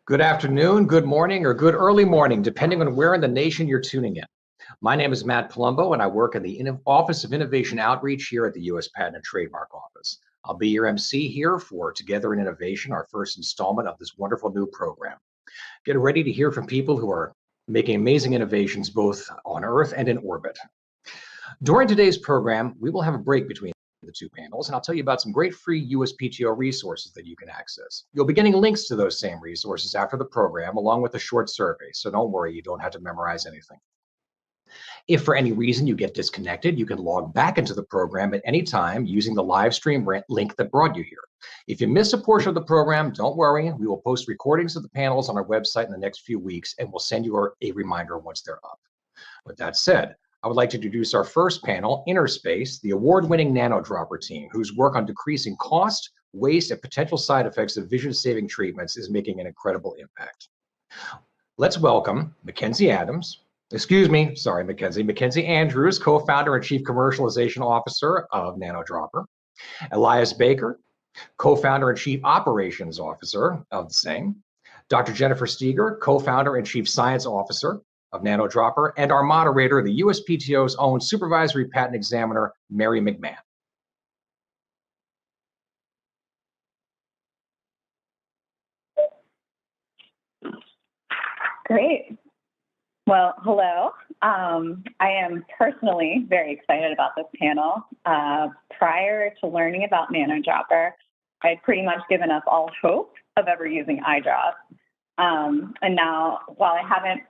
Good afternoon, good morning, or good early morning, depending on where in the nation you're tuning in. My name is Matt Palumbo, and I work in the Office of Innovation Outreach here at the U.S. Patent and Trademark Office. I'll be your MC here for Together in Innovation, our first installment of this wonderful new program. Get ready to hear from people who are making amazing innovations both on Earth and in orbit. During today's program, we will have a break between the two panels, and I'll tell you about some great free USPTO resources that you can access. You'll be getting links to those same resources after the program, along with a short survey, so don't worry, you don't have to memorize anything. If for any reason you get disconnected, you can log back into the program at any time using the live stream link that brought you here. If you miss a portion of the program, don't worry, we will post recordings of the panels on our website in the next few weeks, and we'll send you a reminder once they're up. With that said, I would like to introduce our first panel, Innerspace, the award-winning nanodropper team, whose work on decreasing cost, waste, and potential side effects of vision-saving treatments is making an incredible impact. Let's welcome Mackenzie Andrews, co-founder and chief commercialization officer of nanodropper, Elias Baker, co-founder and chief operations officer of the same, Dr. Jennifer Steger, co-founder and chief science officer of nanodropper, and our moderator, the USPTO's own supervisory patent examiner, Mary McMahon. Great. Well, hello. I am personally very excited about this panel. Prior to learning about nanodropper, I had pretty much given up all hope of ever using eye drops. And now, while I haven't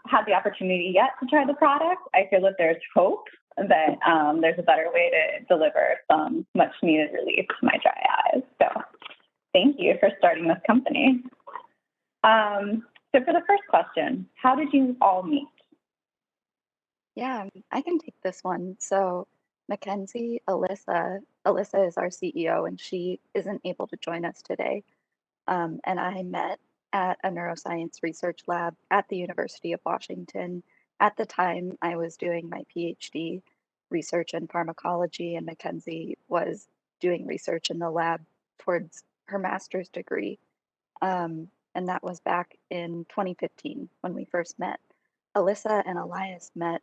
had the opportunity yet to try the product, I feel that there's hope that there's a better way to deliver some much needed relief to my dry eyes. So thank you for starting this company. So for the first question, how did you all meet? Yeah, I can take this one. So Mackenzie, Alyssa is our CEO, and she isn't able to join us today. And I met at a neuroscience research lab at the University of Washington. At the time, I was doing my PhD research in pharmacology, and Mackenzie was doing research in the lab towards her master's degree. And that was back in 2015 when we first met. Alyssa and Elias met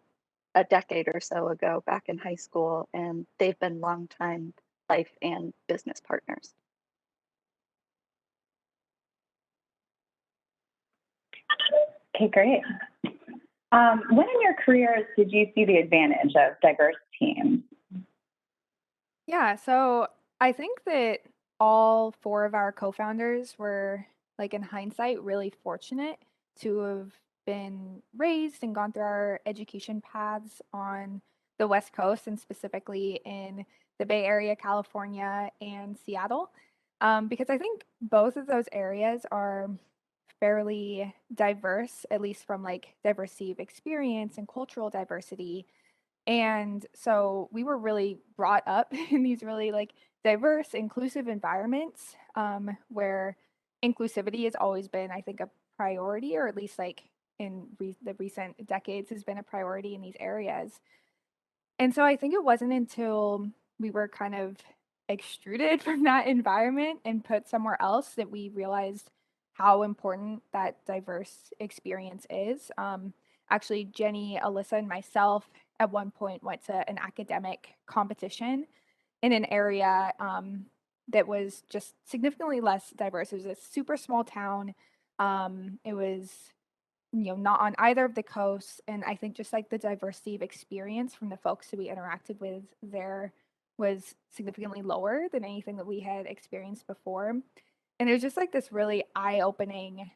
a decade or so ago back in high school, and they've been longtime life and business partners. Okay, great. When in your careers did you see the advantage of diverse teams? Yeah, so I think that all four of our co-founders were, like in hindsight, really fortunate to have been raised and gone through our education paths on the West Coast and specifically in the Bay Area, California, and Seattle. Because I think both of those areas are fairly diverse, at least from like diversity of experience and cultural diversity. And so we were really brought up in these really like diverse, inclusive environments where inclusivity has always been, I think, a priority, or at least like in the recent decades has been a priority in these areas. And so I think it wasn't until we were kind of extruded from that environment and put somewhere else that we realized how important that diverse experience is. Actually, Jenny, Alyssa, and myself at one point went to an academic competition in an area that was just significantly less diverse. It was a super small town. It was, not on either of the coasts. And I think just like the diversity of experience from the folks that we interacted with there was significantly lower than anything that we had experienced before. And it was just like this really eye-opening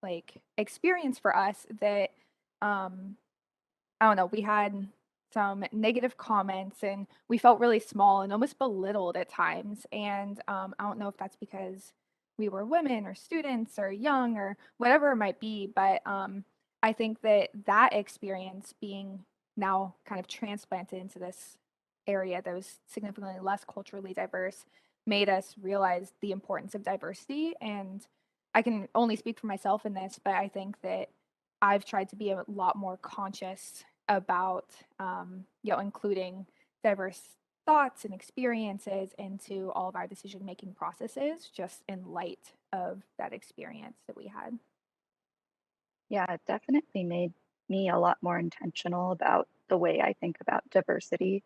like experience for us that I don't know, we had some negative comments and we felt really small and almost belittled at times. And I don't know if that's because we were women or students or young or whatever it might be, but I think that experience being now kind of transplanted into this area that was significantly less culturally diverse made us realize the importance of diversity. And I can only speak for myself in this, but I think that I've tried to be a lot more conscious about, including diverse thoughts and experiences into all of our decision making processes, just in light of that experience that we had. Yeah, it definitely made me a lot more intentional about the way I think about diversity.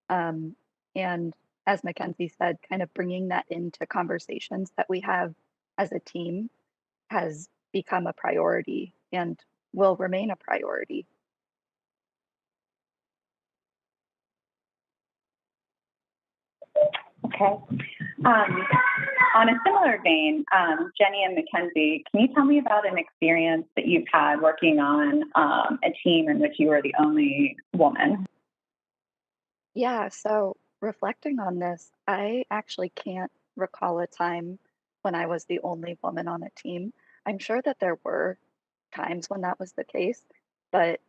Um, and as Mackenzie said, kind of bringing that into conversations that we have as a team has become a priority and will remain a priority. Okay. On a similar vein, Jenny and Mackenzie, can you tell me about an experience that you've had working on a team in which you were the only woman? Yeah, so reflecting on this, I actually can't recall a time when I was the only woman on a team. I'm sure that there were times when that was the case, but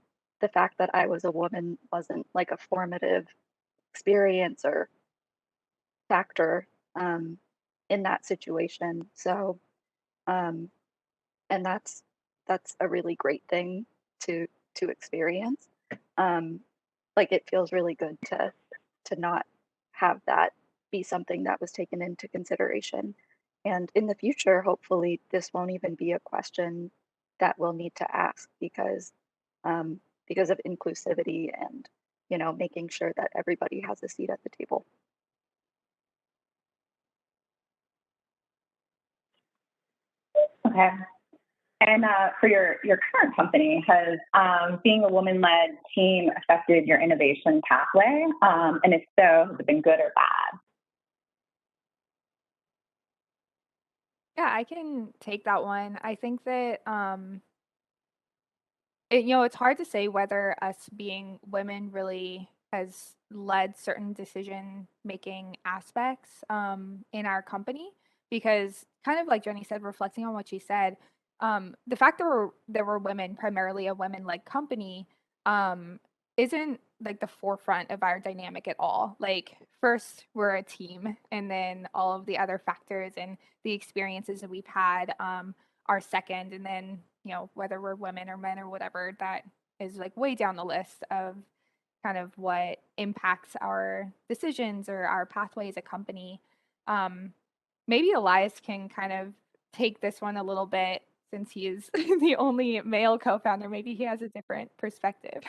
the fact that I was a woman wasn't like a formative experience or factor in that situation. So, um, and that's a really great thing to to experience. Um, like it feels really good to not have that be something that was taken into consideration. And in the future, hopefully, this won't even be a question that we'll need to ask um, because of inclusivity and making sure that everybody has a seat at the table. Okay. And for your current company, has being a woman-led team affected your innovation pathway? And if so, has it been good or bad? Yeah, I can take that one. I think that it's hard to say whether us being women really has led certain decision making aspects in our company because kind of like Jenny said, reflecting on what she said, the fact that there were women, primarily a women led company, um, isn't like the forefront of our dynamic at all. Like first we're a team and then all of the other factors and the experiences that we've had are second, and then whether we're women or men or whatever, that is like way down the list of kind of what impacts our decisions or our pathway as a company. um Maybe Elias can kind of take this one a little bit since he is the only male co-founder. Maybe he has a different perspective.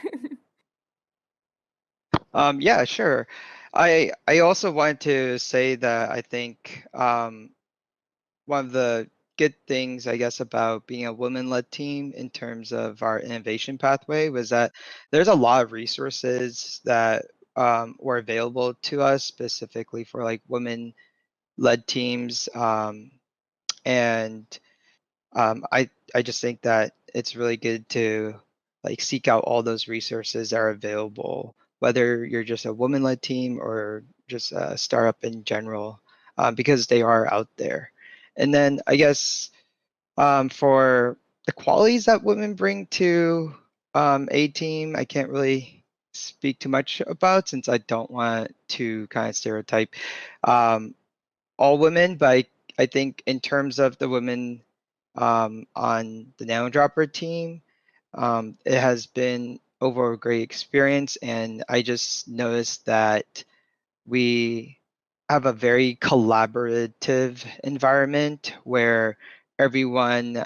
Yeah, sure. I also wanted to say that I think one of the good things, I guess, about being a women-led team in terms of our innovation pathway was that there's a lot of resources that were available to us specifically for like women-led teams, and I just think that it's really good to like seek out all those resources that are available, whether you're just a woman-led team or just a startup in general, because they are out there. And then I guess for the qualities that women bring to a team, I can't really speak too much about since I don't want to kind of stereotype um, all women, but I think in terms of the women on the NanoDropper team, it has been over a great experience, and I just noticed that we have a very collaborative environment where everyone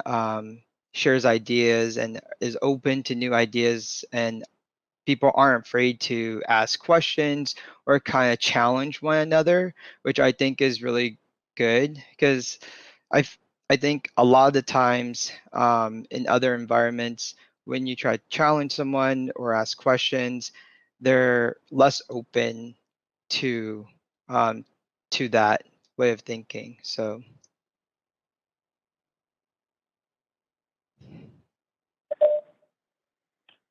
shares ideas and is open to new ideas, and people aren't afraid to ask questions or kind of challenge one another, which I think is really good because I I think a lot of the times in other environments, when you try to challenge someone or ask questions, they're less open to um, to that way of thinking. So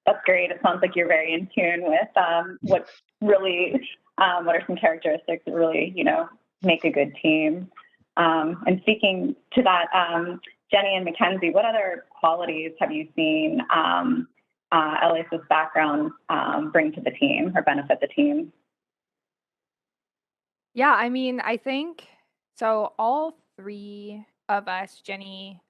That's great. It sounds like you're very in tune with what are some characteristics that really, make a good team. And speaking to that, Jenny and Mackenzie, what other qualities have you seen Elias's background bring to the team or benefit the team? Yeah, I mean, I think so. All three of us, Jenny,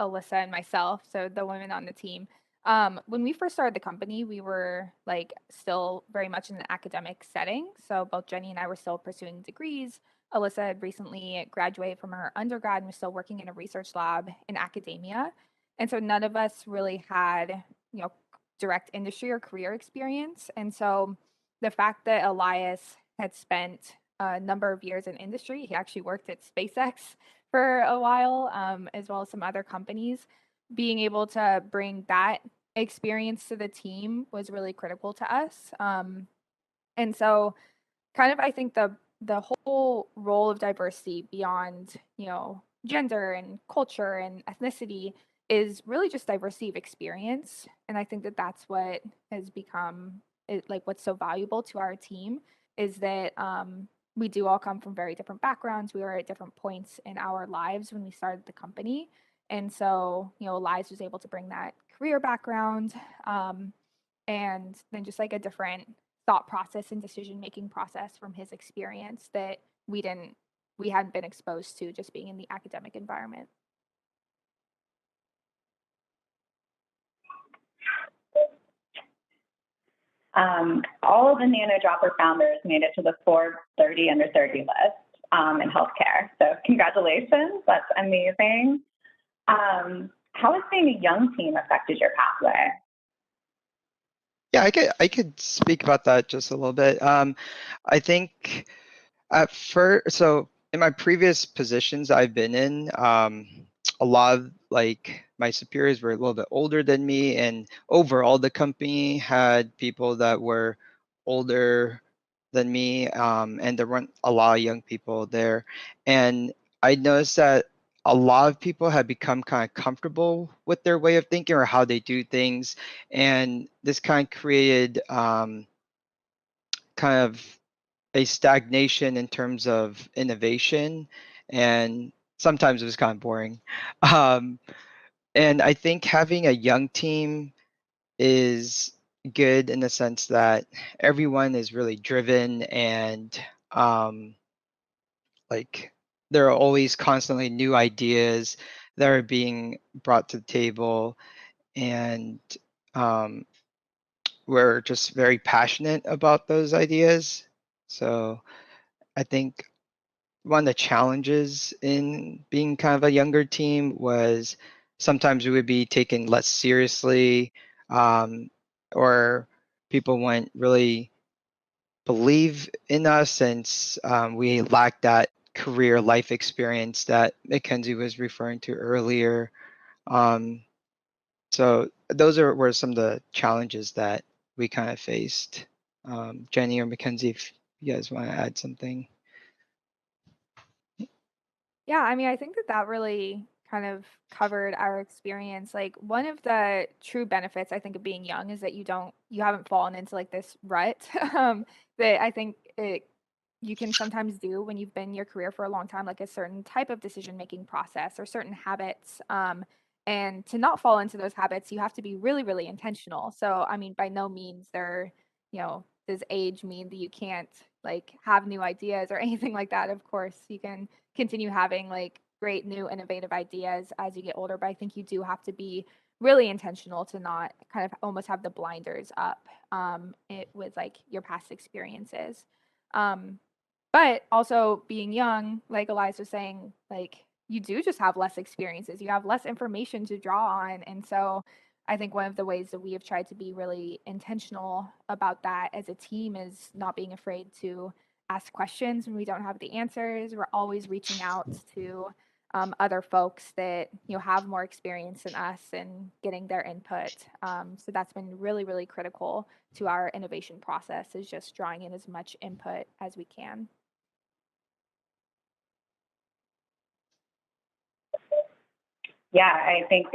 Alyssa, and myself, so the women on the team, When we first started the company, we were like still very much in an academic setting. So both Jenny and I were still pursuing degrees. Alyssa had recently graduated from her undergrad and was still working in a research lab in academia. And so none of us really had, you know, direct industry or career experience. And so the fact that Elias had spent a number of years in industry, he actually worked at SpaceX for a while, as well as some other companies, being able to bring that experience to the team was really critical to us. And so kind of I think the whole role of diversity beyond, you know, gender and culture and ethnicity is really just diversity of experience. And I think that that's what has become like what's so valuable to our team is that we do all come from very different backgrounds. We were at different points in our lives when we started the company. And so, you know, Elias was able to bring that career background, and then just like a different thought process and decision making process from his experience that we hadn't been exposed to just being in the academic environment. All of the NanoDropper founders made it to the Forbes 30 under 30 list in healthcare. So congratulations, that's amazing. How has being a young team affected your pathway? Yeah, I could speak about that just a little bit. I think at first, so in my previous positions I've been in, a lot of like my superiors were a little bit older than me, and overall the company had people that were older than me, and there weren't a lot of young people there. And I noticed that a lot of people had become kind of comfortable with their way of thinking or how they do things, and this kind of created kind of a stagnation in terms of innovation, and sometimes it was kind of boring. Um, and I think having a young team is good in the sense that everyone is really driven, and um, like there are always constantly new ideas that are being brought to the table, and um, we're just very passionate about those ideas. So I think one of the challenges in being kind of a younger team was sometimes we would be taken less seriously, um, or people wouldn't really believe in us since we lacked that career life experience that Mackenzie was referring to earlier. Um, so those were some of the challenges that we kind of faced. Jenny or Mackenzie, if you guys want to add something. Yeah, I mean, I think that that really kind of covered our experience. Like one of the true benefits I think of being young is that you haven't fallen into like this rut that I think you can sometimes do when you've been in your career for a long time, like a certain type of decision making process or certain habits. And to not fall into those habits, you have to be really, really intentional. So, I mean, by no means does age mean that you can't like have new ideas or anything like that. Of course, you can continue having like great new innovative ideas as you get older, but I think you do have to be really intentional to not kind of almost have the blinders up with like your past experiences. Um, but also being young, like Eliza was saying, like you do just have less experiences. You have less information to draw on. And so I think one of the ways that we have tried to be really intentional about that as a team is not being afraid to ask questions when we don't have the answers. We're always reaching out to other folks that have more experience than us and getting their input. So that's been really, really critical to our innovation process, is just drawing in as much input as we can. Yeah, I think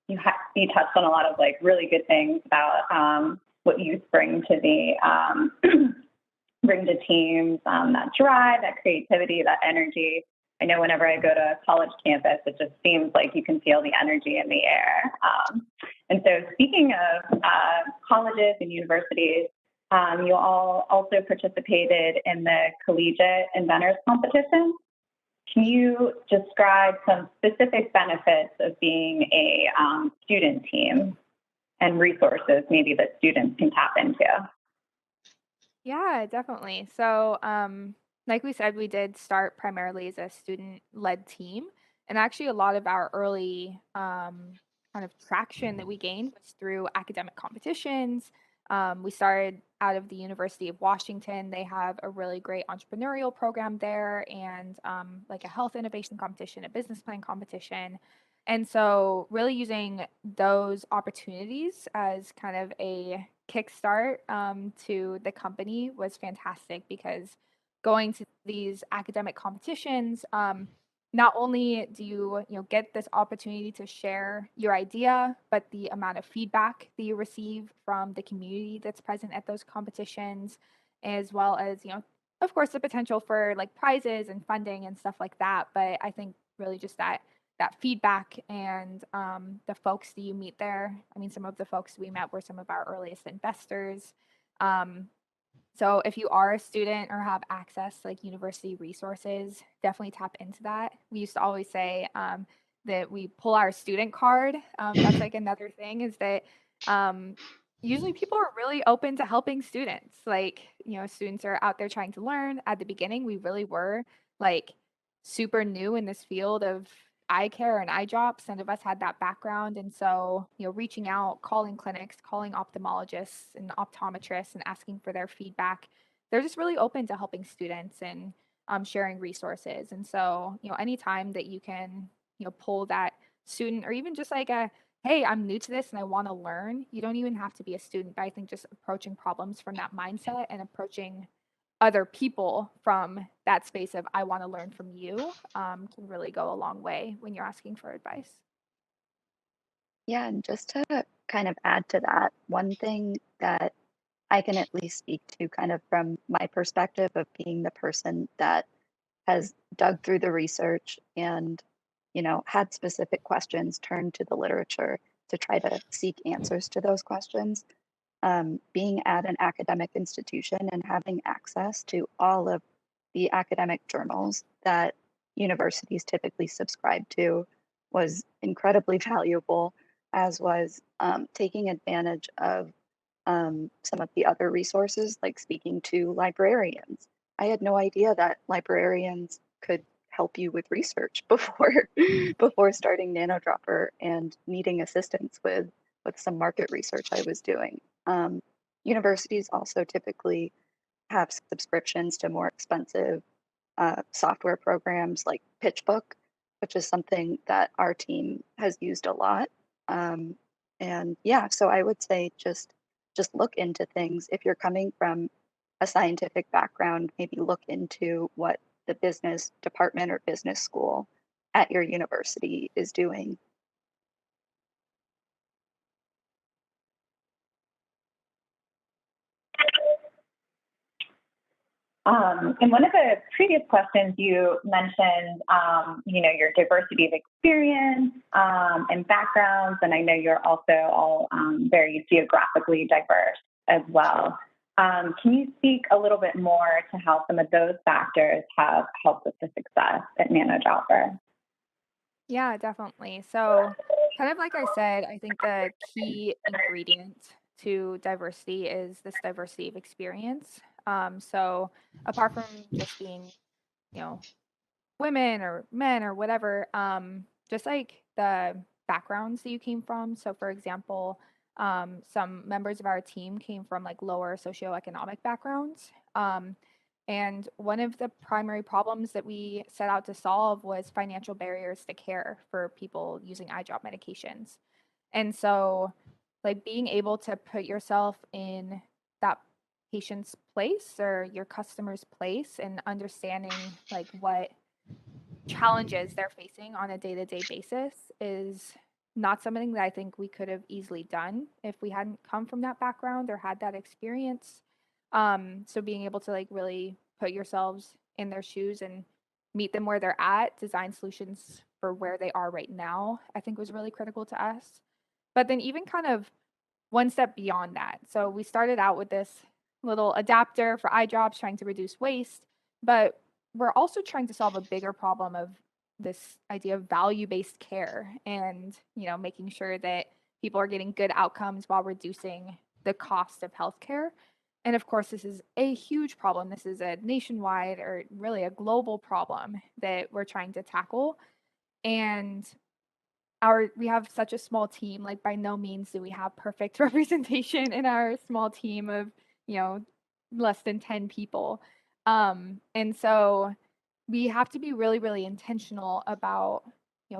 you touched on a lot of like really good things about what youth bring to the bring to teams, that drive, that creativity, that energy. I know whenever I go to a college campus, it just seems like you can feel the energy in the air. And so speaking of colleges and universities, you all also participated in the Collegiate Inventors Competition. Can you describe some specific benefits of being a student team? and resources maybe that students can tap into? Yeah, definitely. So, like we said, we did start primarily as a student-led team, and actually, a lot of our early kind of traction that we gained was through academic competitions. We started out of the University of Washington. They have a really great entrepreneurial program there, and like a health innovation competition, a business plan competition. And so, really using those opportunities as kind of a kickstart to the company was fantastic because going to these academic competitions, not only do you get this opportunity to share your idea, but the amount of feedback that you receive from the community that's present at those competitions, as well as of course, the potential for like prizes and funding and stuff like that. But I think really just that feedback and the folks that you meet there. I mean, some of the folks we met were some of our earliest investors. Um, so if you are a student or have access to like university resources, definitely tap into that. We used to always say that we pull our student card. That's like another thing is that um, usually people are really open to helping students. Like, students are out there trying to learn. At the beginning, we really were like super new in this field of eye care and eye drops. None of us had that background. And so, reaching out, calling clinics, calling ophthalmologists and optometrists and asking for their feedback, they're just really open to helping students and sharing resources. And so, anytime that you can, pull that student or even just like hey, I'm new to this and I want to learn, you don't even have to be a student. But I think just approaching problems from that mindset and approaching other people from that space of I want to learn from you can really go a long way when you're asking for advice. Yeah, and just to kind of add to that, one thing that I can at least speak to kind of from my perspective of being the person that has dug through the research and, had specific questions, turned to the literature to try to seek answers to those questions. Being at an academic institution and having access to all of the academic journals that universities typically subscribe to was incredibly valuable, as was taking advantage of some of the other resources, like speaking to librarians. I had no idea that librarians could help you with research before starting NanoDropper and needing assistance with some market research I was doing. Um, Universities also typically have subscriptions to more expensive software programs like PitchBook, which is something that our team has used a lot. Um, and yeah, so I would say just look into things. If you're coming from a scientific background, maybe look into what the business department or business school at your university is doing. In one of the previous questions, you mentioned, your diversity of experience and backgrounds, and I know you're also all very geographically diverse as well. Can you speak a little bit more to how some of those factors have helped with the success at NanoDropper? Yeah, definitely. So, kind of like I said, I think the key ingredient to diversity is this diversity of experience. So, apart from just being, you know, women or men or whatever, just like the backgrounds that you came from. So, for example, some members of our team came from like lower socioeconomic backgrounds. And one of the primary problems that we set out to solve was financial barriers to care for people using eye drop medications. And so, like being able to put yourself in that patient's place or your customer's place and understanding like what challenges they're facing on a day-to-day basis is not something that I think we could have easily done if we hadn't come from that background or had that experience. So being able to like really put yourselves in their shoes and meet them where they're at, design solutions for where they are right now, I think was really critical to us. But then even kind of one step beyond that. So we started out with this little adapter for eye drops trying to reduce waste, but we're also trying to solve a bigger problem of this idea of value-based care and, making sure that people are getting good outcomes while reducing the cost of healthcare. And of course, this is a huge problem. This is a nationwide or really a global problem that we're trying to tackle. And we have such a small team, like by no means do we have perfect representation in our small team of, you know, less than 10 people. And so we have to be really, really intentional about,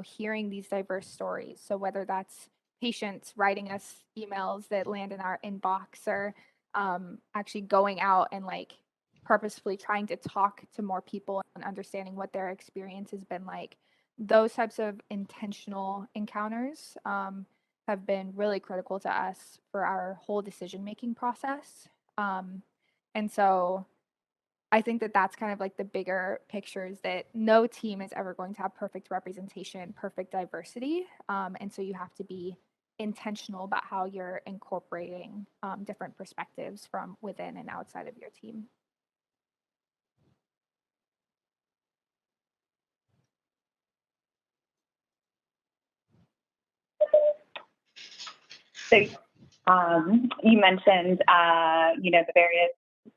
hearing these diverse stories. So whether that's patients writing us emails that land in our inbox, or actually going out and like purposefully trying to talk to more people and understanding what their experience has been like, those types of intentional encounters have been really critical to us for our whole decision making process. And so I think that that's kind of like the bigger picture, is that no team is ever going to have perfect representation, perfect diversity. And so you have to be intentional about how you're incorporating different perspectives from within and outside of your team. So you mentioned, the various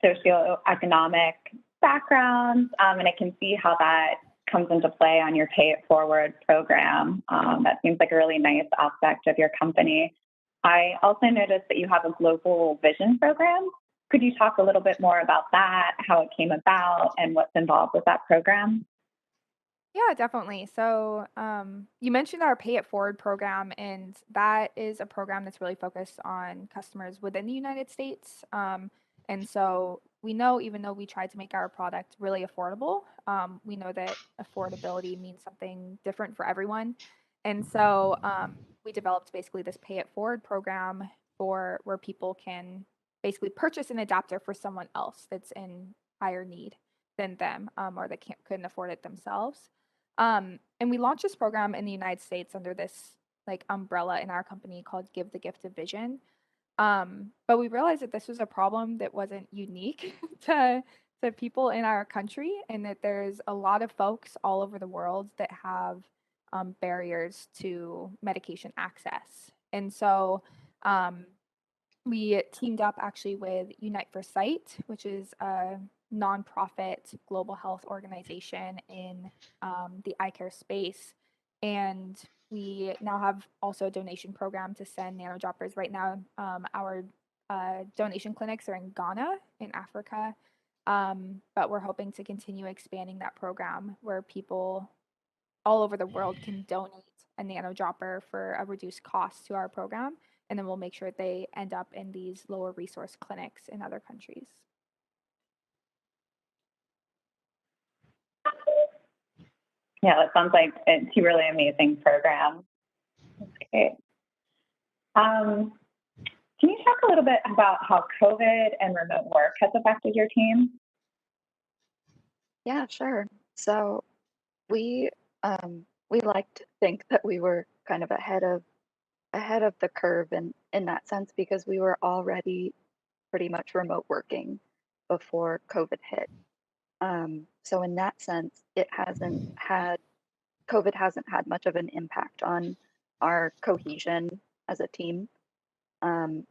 socioeconomic backgrounds, and I can see how that comes into play on your Pay It Forward program. That seems like a really nice aspect of your company. I also noticed that you have a global vision program. Could you talk a little bit more about that, how it came about, and what's involved with that program? Yeah, definitely. So, you mentioned our Pay It Forward program, and that is a program that's really focused on customers within the United States. And so we know, even though we tried to make our product really affordable, we know that affordability means something different for everyone. And so we developed basically this Pay It Forward program for where people can basically purchase an adapter for someone else that's in higher need than them, or that couldn't afford it themselves. And we launched this program in the United States under this like umbrella in our company called Give the Gift of Vision. But we realized that this was a problem that wasn't unique to people in our country, and that there's a lot of folks all over the world that have barriers to medication access. And so we teamed up actually with Unite for Sight, which is a nonprofit global health organization in the eye care space. And we now have also a donation program to send nano droppers. Right now, our donation clinics are in Ghana, in Africa. But we're hoping to continue expanding that program where people all over the world can donate a nano dropper for a reduced cost to our program. And then we'll make sure they end up in these lower resource clinics in other countries. Yeah, that sounds like it's a really amazing program. Okay. Can you talk a little bit about how COVID and remote work has affected your team? Yeah, sure. So we we like to think that we were kind of ahead of the curve in that sense, because we were already pretty much remote working before COVID hit. So in that sense, COVID hasn't had much of an impact on our cohesion as a team. Um,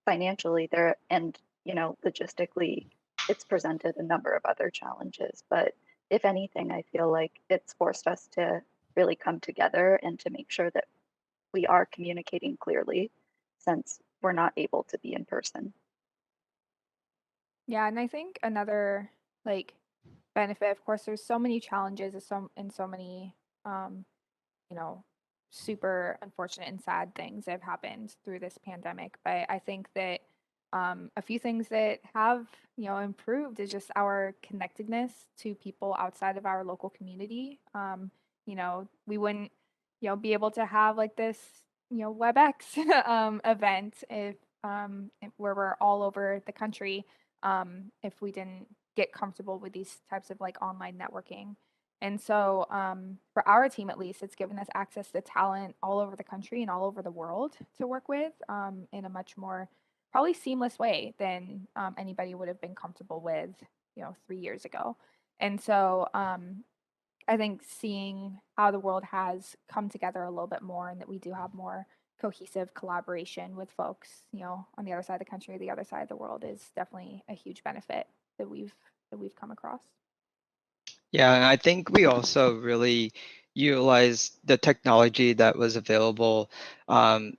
Financially, there and logistically, it's presented a number of other challenges. But if anything, I feel like it's forced us to really come together and to make sure that we are communicating clearly, since we're not able to be in person. Yeah, and I think another like benefit, of course, there's so many challenges and so many um, you know, super unfortunate and sad things that have happened through this pandemic. But I think that a few things that have, improved is just our connectedness to people outside of our local community. We wouldn't, be able to have like this, WebEx event where we're all over the country if we didn't get comfortable with these types of like online networking. And so, for our team at least, it's given us access to talent all over the country and all over the world to work with in a much more probably seamless way than anybody would have been comfortable with, 3 years ago. And so, I think seeing how the world has come together a little bit more, and that we do have more cohesive collaboration with folks, on the other side of the country, the other side of the world is definitely a huge benefit that we've come across. Yeah, and I think we also really utilized the technology that was available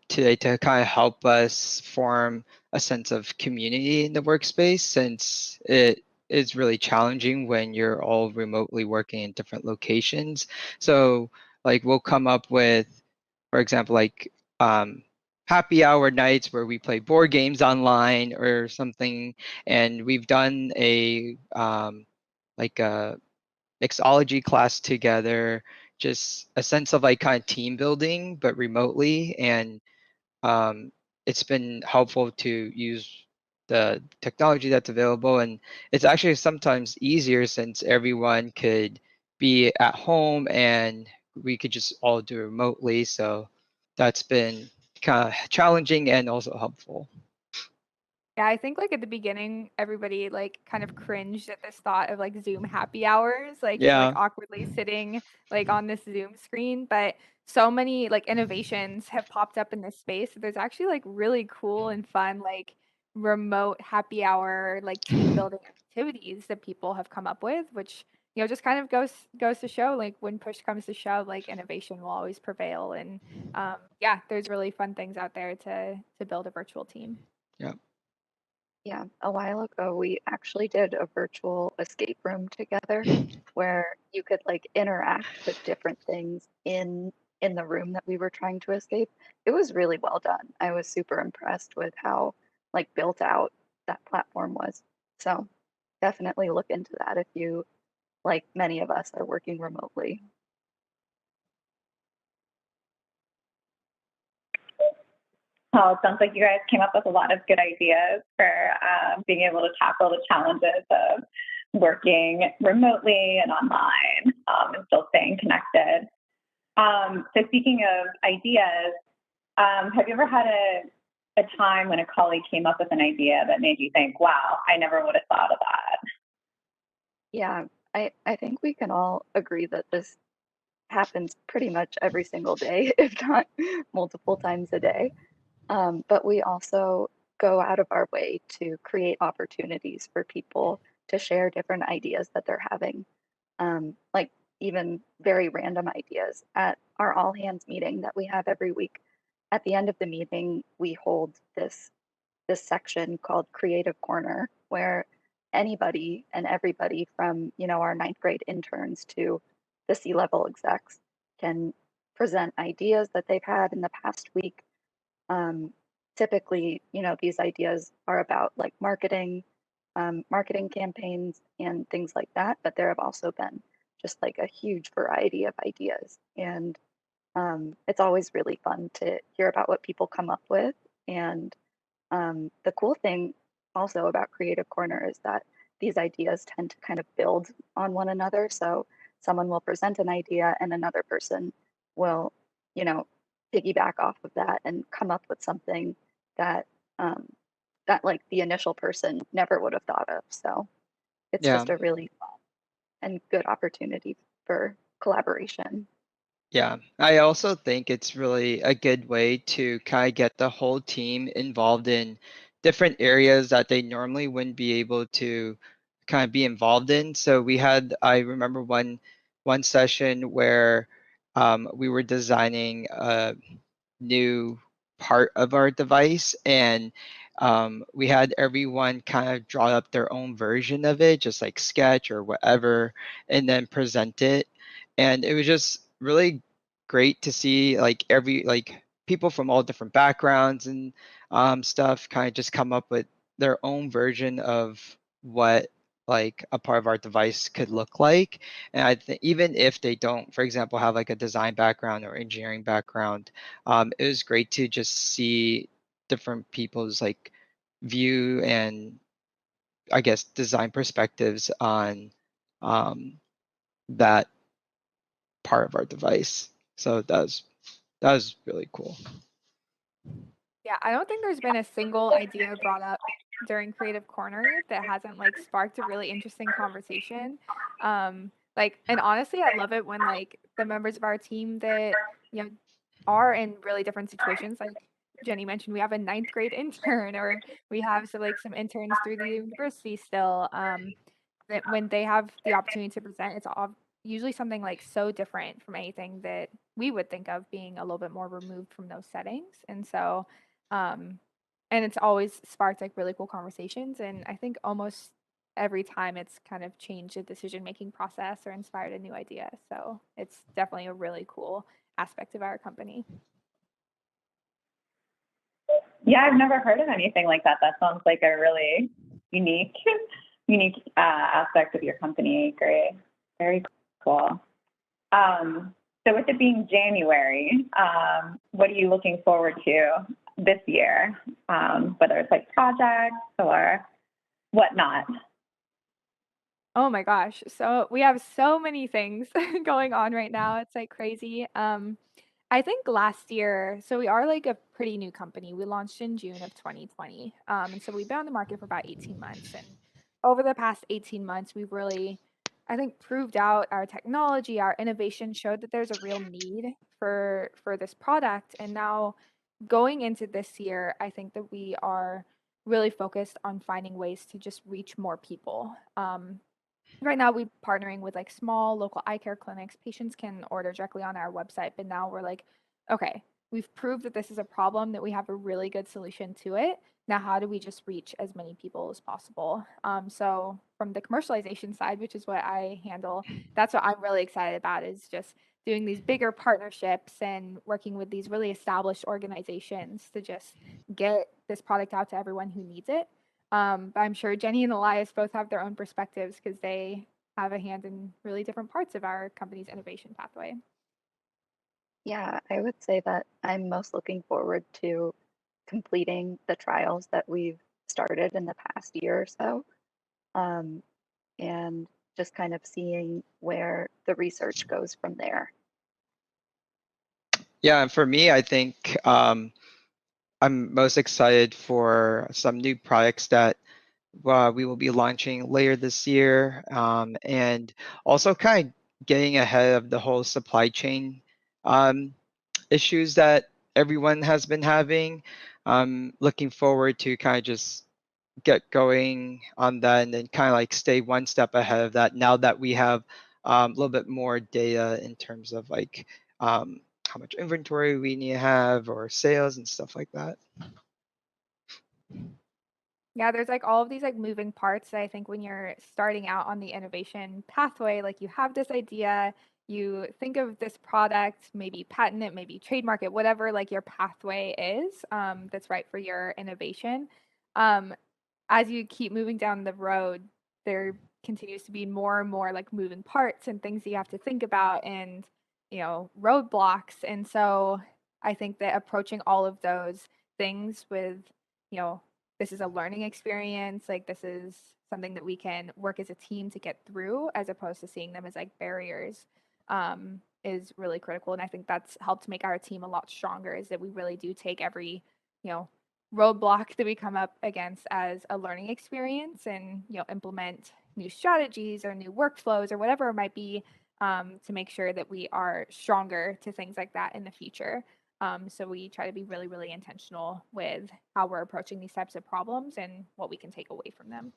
today to kind of help us form a sense of community in the workspace, since it is really challenging when you're all remotely working in different locations. So like we'll come up with, for example, like happy hour nights where we play board games online or something, and we've done a like a mixology class together, just a sense of like kind of team building, but remotely. And it's been helpful to use the technology that's available. And it's actually sometimes easier since everyone could be at home and we could just all do it remotely. So that's been kind of challenging and also helpful. Yeah, I think like at the beginning, everybody like kind of cringed at this thought of like Zoom happy hours, like Yeah. awkwardly sitting like on this Zoom screen. But so many like innovations have popped up in this space. There's actually like really cool and fun like remote happy hour like team building activities that people have come up with, which just kind of goes to show like when push comes to shove, like innovation will always prevail. And yeah, there's really fun things out there to build a virtual team. Yeah. Yeah, a while ago, we actually did a virtual escape room together where you could like interact with different things in the room that we were trying to escape. It was really well done. I was super impressed with how like built out that platform was. So definitely look into that if you, like many of us, are working remotely. Oh, it sounds like you guys came up with a lot of good ideas for being able to tackle the challenges of working remotely and online and still staying connected. So speaking of ideas, have you ever had a time when a colleague came up with an idea that made you think, wow, I never would have thought of that? Yeah, I think we can all agree that this happens pretty much every single day, if not multiple times a day. But we also go out of our way to create opportunities for people to share different ideas that they're having, like even very random ideas. At our all hands meeting that we have every week, at the end of the meeting, we hold this section called Creative Corner, where anybody and everybody from our ninth grade interns to the C-level execs can present ideas that they've had in the past week. Typically, these ideas are about like marketing campaigns and things like that, but there have also been just like a huge variety of ideas. And it's always really fun to hear about what people come up with. And the cool thing also about Creative Corner is that these ideas tend to kind of build on one another. So someone will present an idea and another person will, you know, piggyback off of that and come up with something that um, that like the initial person never would have thought of. So it's Yeah. just a really fun and good opportunity for collaboration. Yeah, I also think it's really a good way to kind of get the whole team involved in different areas that they normally wouldn't be able to kind of be involved in. So I remember one session where we were designing a new part of our device, and we had everyone kind of draw up their own version of it, just like sketch or whatever, and then present it. And it was just really great to see like people from all different backgrounds and stuff kind of just come up with their own version of what like a part of our device could look like. And I think even if they don't, for example, have like a design background or engineering background, it was great to just see different people's like view and I guess design perspectives on um, that part of our device. So that was really cool. Yeah, I don't think there's been a single idea brought up during Creative Corner that hasn't like sparked a really interesting conversation. And honestly, I love it when like the members of our team that, you know, are in really different situations. Like Jenny mentioned, we have a ninth grade intern, or we have some interns through the university still. That when they have the opportunity to present, it's all usually something like so different from anything that we would think of being a little bit more removed from those settings. And so, um, and it's always sparked like really cool conversations. And I think almost every time it's kind of changed the decision making process or inspired a new idea. So it's definitely a really cool aspect of our company. Yeah, I've never heard of anything like that. That sounds like a really unique, unique aspect of your company. Great, very cool. So with it being January, what are you looking forward to this year? Whether it's like projects or whatnot. Oh my gosh. So we have so many things going on right now. It's like crazy. I think last year, so we are like a pretty new company. We launched in June of 2020. And so we've been on the market for about 18 months. And over the past 18 months, we've really, I think, proved out our technology, our innovation showed that there's a real need for this product. And now going into this year, I think that we are really focused on finding ways to just reach more people. Right now, we're partnering with like small local eye care clinics. Patients can order directly on our website, but now we're like, okay, we've proved that this is a problem, that we have a really good solution to it. Now, how do we just reach as many people as possible? So, from the commercialization side, which is what I handle, that's what I'm really excited about is just doing these bigger partnerships and working with these really established organizations to just get this product out to everyone who needs it. But I'm sure Jenny and Elias both have their own perspectives because they have a hand in really different parts of our company's innovation pathway. Yeah, I would say that I'm most looking forward to completing the trials that we've started in the past year or so, um, and just kind of seeing where the research goes from there. Yeah, and for me, I think I'm most excited for some new products that we will be launching later this year, and also kind of getting ahead of the whole supply chain um, issues that everyone has been having. Looking forward to kind of just get going on that and then kind of like stay one step ahead of that now that we have a little bit more data in terms of like how much inventory we need to have or sales and stuff like that. Yeah, there's like all of these like moving parts that I think when you're starting out on the innovation pathway, like you have this idea, you think of this product, maybe patent it, maybe trademark it, whatever like your pathway is, that's right for your innovation. Um, as you keep moving down the road, there continues to be more and more like moving parts and things that you have to think about and, roadblocks. And so I think that approaching all of those things with, you know, this is a learning experience, like this is something that we can work as a team to get through as opposed to seeing them as like barriers, is really critical. And I think that's helped make our team a lot stronger is that we really do take every, you know, roadblock that we come up against as a learning experience and implement new strategies or new workflows or whatever it might be, to make sure that we are stronger to things like that in the future. So we try to be really, really intentional with how we're approaching these types of problems and what we can take away from them.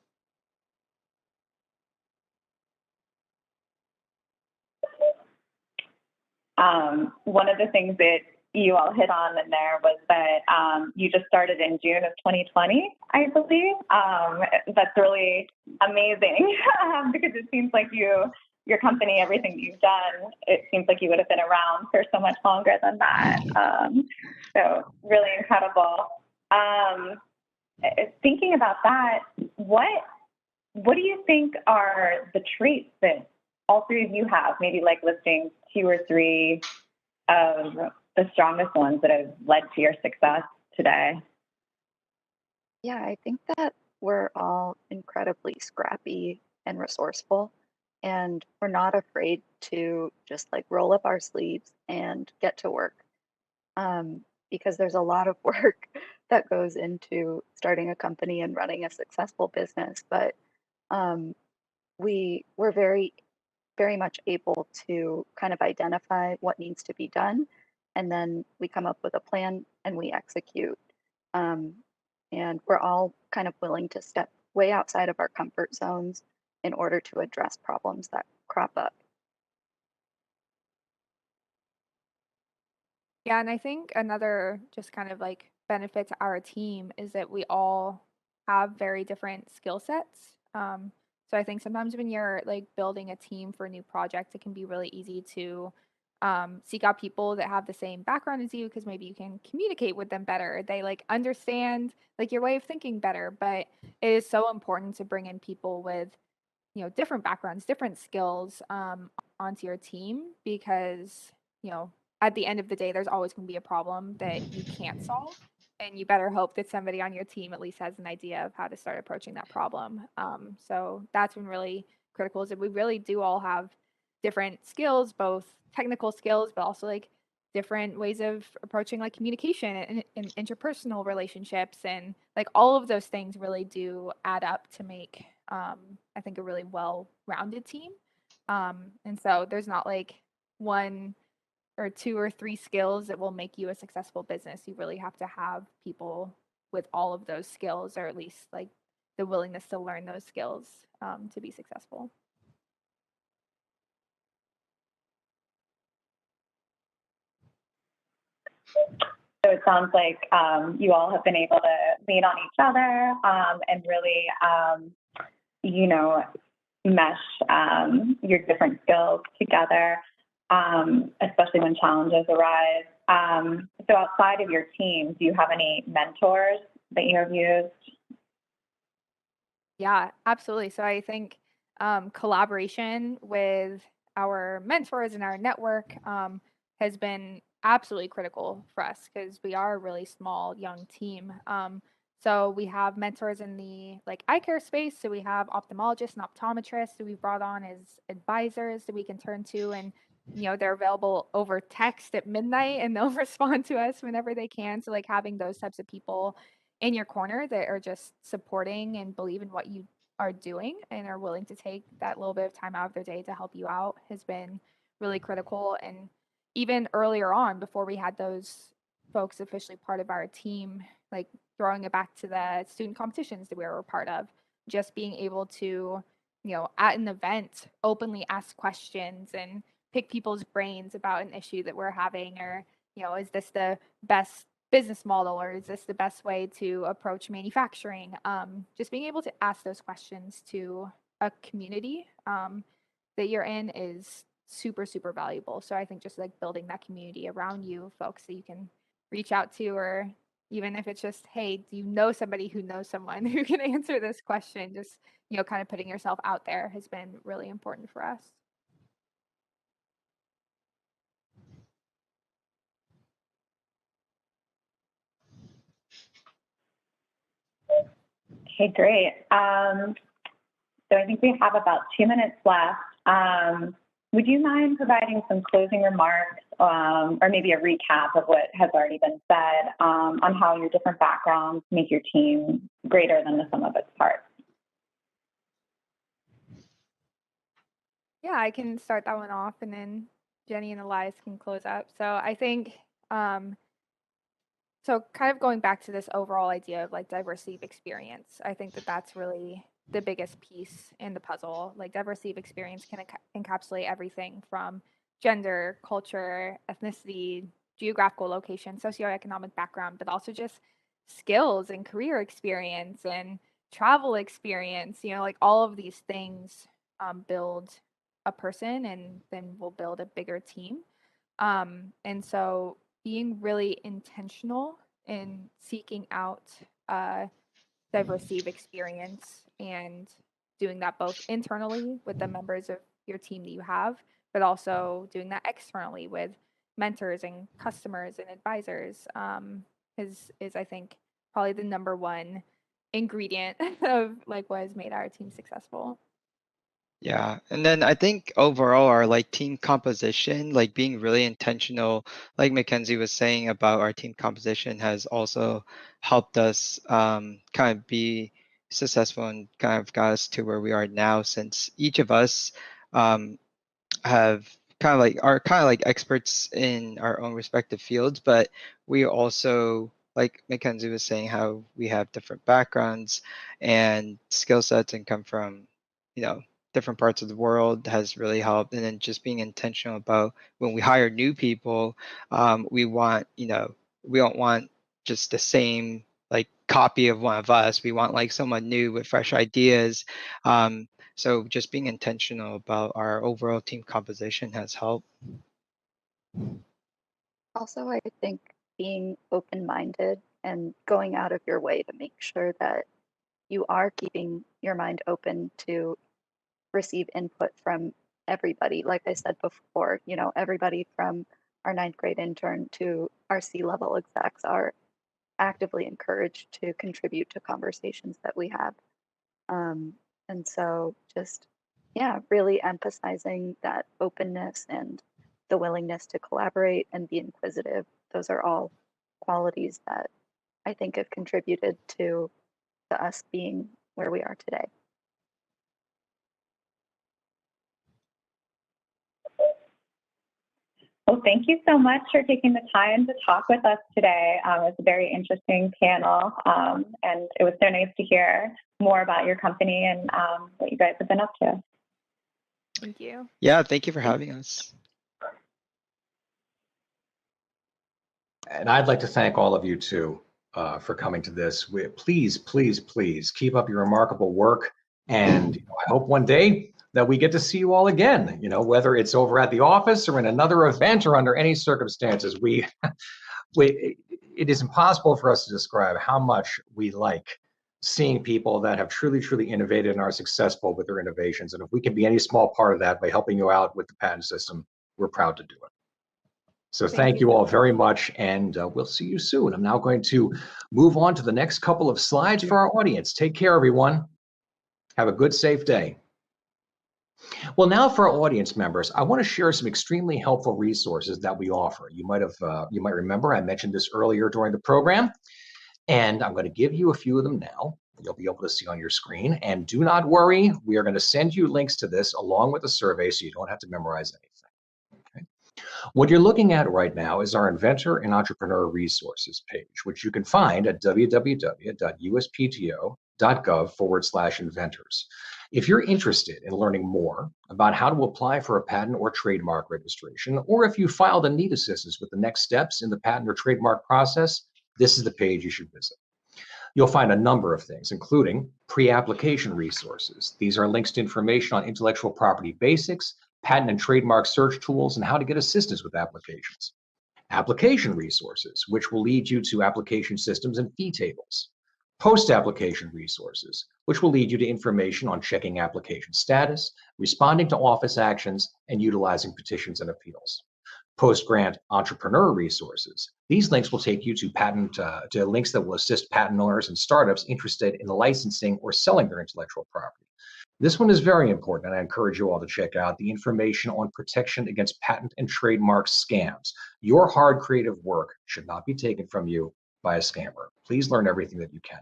One of the things that you all hit on in there was that you just started in June of 2020, I believe. That's really amazing because it seems like your company, everything you've done, it seems like you would have been around for so much longer than that. So really incredible. Thinking about that, what do you think are the traits that all three of you have? Maybe like listing 2 or 3 of the strongest ones that have led to your success today. Yeah, I think that we're all incredibly scrappy and resourceful, and we're not afraid to just like roll up our sleeves and get to work. Because there's a lot of work that goes into starting a company and running a successful business, but um, we're very much able to kind of identify what needs to be done and then we come up with a plan and we execute. And we're all kind of willing to step way outside of our comfort zones in order to address problems that crop up. Yeah, and I think another just kind of like benefit to our team is that we all have very different skill sets. So I think sometimes when you're like building a team for a new project, it can be really easy to seek out people that have the same background as you because maybe you can communicate with them better. They like understand like your way of thinking better, but it is so important to bring in people with different backgrounds, different skills onto your team because you know at the end of the day there's always going to be a problem that you can't solve, and you better hope that somebody on your team at least has an idea of how to start approaching that problem. So that's been really critical, is that we really do all have different skills, both technical skills but also like different ways of approaching like communication and interpersonal relationships, and like all of those things really do add up to make I think a really well-rounded team. And so there's not like one or two or three skills that will make you a successful business. You really have to have people with all of those skills, or at least like the willingness to learn those skills to be successful. So it sounds like you all have been able to lean on each other and really, mesh your different skills together, especially when challenges arise. So outside of your team, do you have any mentors that you have used? Yeah, absolutely. So I think collaboration with our mentors and our network has been absolutely critical for us because we are a really small, young team. So we have mentors in the like eye care space. So we have ophthalmologists and optometrists who we've brought on as advisors that we can turn to, and they're available over text at midnight, and they'll respond to us whenever they can. So like having those types of people in your corner that are just supporting and believe in what you are doing and are willing to take that little bit of time out of their day to help you out has been really critical. And even earlier on, before we had those folks officially part of our team, like throwing it back to the student competitions that we were a part of, just being able to, at an event, openly ask questions and pick people's brains about an issue that we're having, or, is this the best business model, or is this the best way to approach manufacturing? Just being able to ask those questions to a community that you're in is super, super valuable. So I think just like building that community around you, folks that you can reach out to, or even if it's just, hey, do you know somebody who knows someone who can answer this question? Just, kind of putting yourself out there has been really important for us. Okay, great. So I think we have about 2 minutes left. Would you mind providing some closing remarks or maybe a recap of what has already been said on how your different backgrounds make your team greater than the sum of its parts? Yeah, I can start that one off, and then Jenny and Elias can close up. So I think, so kind of going back to this overall idea of like diversity of experience, I think that that's really the biggest piece in the puzzle. Like diversity of experience can encapsulate everything from gender, culture, ethnicity, geographical location, socioeconomic background, but also just skills and career experience and travel experience. Like all of these things build a person, and then we'll build a bigger team. And so being really intentional in seeking out diversity of experience and doing that both internally with the members of your team that you have, but also doing that externally with mentors and customers and advisors is I think probably the number one ingredient of like what has made our team successful. Yeah, and then I think overall our like team composition, like being really intentional, like Mackenzie was saying about our team composition has also helped us kind of be successful and kind of got us to where we are now, since each of us um have kind of like experts in our own respective fields, but we also, like Mackenzie was saying, how we have different backgrounds and skill sets and come from, you know, different parts of the world has really helped. And then just being intentional about when we hire new people, we want, you know, we don't want just the same like copy of one of us. We want like someone new with fresh ideas. So just being intentional about our overall team composition has helped. Also, I think being open-minded and going out of your way to make sure that you are keeping your mind open to receive input from everybody. Like I said before, you know, everybody from our 9th grade intern to our C-level execs are actively encouraged to contribute to conversations that we have. And so just, yeah, really emphasizing that openness and the willingness to collaborate and be inquisitive. Those are all qualities that I think have contributed to us being where we are today. Well, thank you so much for taking the time to talk with us today. It was a very interesting panel, and it was so nice to hear more about your company and what you guys have been up to. Thank you. Yeah, thank you for having us. And I'd like to thank all of you too for coming to this. Please, please, please keep up your remarkable work. And I hope one day that we get to see you all again, you know, whether it's over at the office or in another event or under any circumstances. It is impossible for us to describe how much we like seeing people that have truly, truly innovated and are successful with their innovations. And if we can be any small part of that by helping you out with the patent system, we're proud to do it. So thank you all very much, and we'll see you soon. I'm now going to move on to the next couple of slides for our audience. Take care, everyone. Have a good, safe day. Well, now for our audience members, I want to share some extremely helpful resources that we offer. You might remember I mentioned this earlier during the program, and I'm going to give you a few of them now. You'll be able to see on your screen. And do not worry, we are going to send you links to this along with the survey, so you don't have to memorize anything. What you're looking at right now is our Inventor and Entrepreneur Resources page, which you can find at www.uspto.gov/inventors. If you're interested in learning more about how to apply for a patent or trademark registration, or if you filed and need assistance with the next steps in the patent or trademark process, this is the page you should visit. You'll find a number of things, including pre-application resources. These are links to information on intellectual property basics, patent and trademark search tools, and how to get assistance with applications. Application resources, which will lead you to application systems and fee tables. Post-application resources, which will lead you to information on checking application status, responding to office actions, and utilizing petitions and appeals. Post-grant entrepreneur resources. These links will take you to links that will assist patent owners and startups interested in licensing or selling their intellectual property. This one is very important, and I encourage you all to check out the information on protection against patent and trademark scams. Your hard creative work should not be taken from you by a scammer. Please learn everything that you can.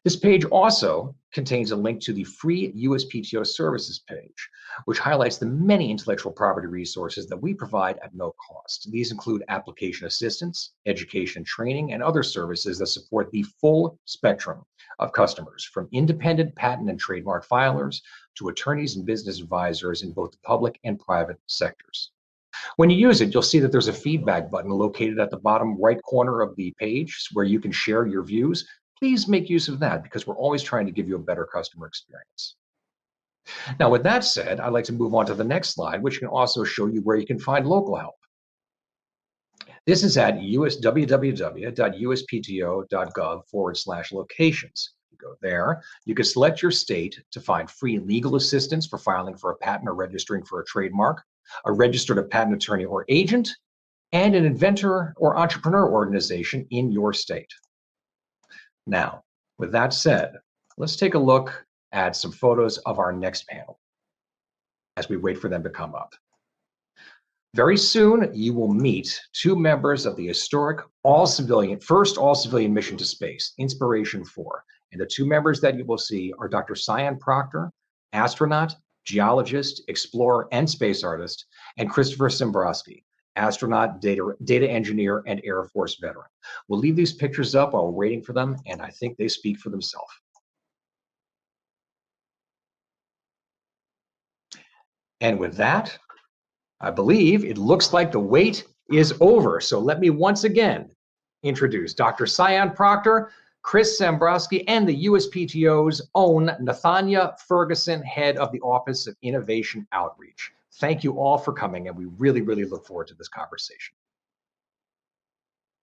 This page also contains a link to the free USPTO services page, which highlights the many intellectual property resources that we provide at no cost. These include application assistance, education and training, and other services that support the full spectrum of customers, from independent patent and trademark filers to attorneys and business advisors in both the public and private sectors. When you use it, you'll see that there's a feedback button located at the bottom right corner of the page where you can share your views. Please make use of that, because we're always trying to give you a better customer experience. Now, with that said, I'd like to move on to the next slide, which can also show you where you can find local help. This is at www.uspto.gov/locations. You go there, you can select your state to find free legal assistance for filing for a patent or registering for a trademark, a registered patent attorney or agent, and an inventor or entrepreneur organization in your state. Now, with that said, let's take a look at some photos of our next panel as we wait for them to come up. Very soon, you will meet two members of the historic first all-civilian mission to space, Inspiration 4. And the two members that you will see are Dr. Cyan Proctor, astronaut, geologist, explorer, and space artist, and Christopher Simbrowski, astronaut, data engineer, and Air Force veteran. We'll leave these pictures up while we're waiting for them, and I think they speak for themselves. And with that, I believe it looks like the wait is over. So let me once again introduce Dr. Cyan Proctor, Chris Sambrowski, and the USPTO's own Nathania Ferguson, head of the Office of Innovation Outreach. Thank you all for coming, and we really, really look forward to this conversation.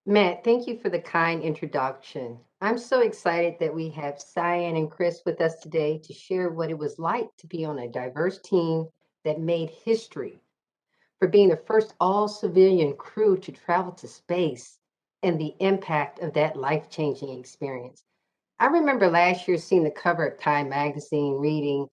Matt, thank you for the kind introduction. I'm so excited that we have Cyan and Chris with us today to share what it was like to be on a diverse team that made history, for being the first all-civilian crew to travel to space and the impact of that life-changing experience. I remember last year seeing the cover of Time magazine reading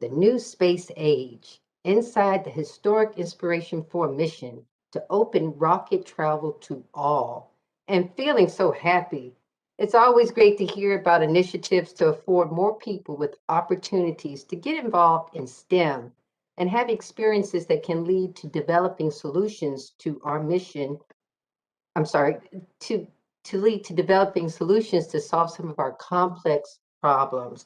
The New Space Age, inside the historic Inspiration 4 mission to open rocket travel to all, and feeling so happy. It's always great to hear about initiatives to afford more people with opportunities to get involved in STEM and have experiences that can lead to developing solutions to our mission. I'm sorry, to lead to developing solutions to solve some of our complex problems.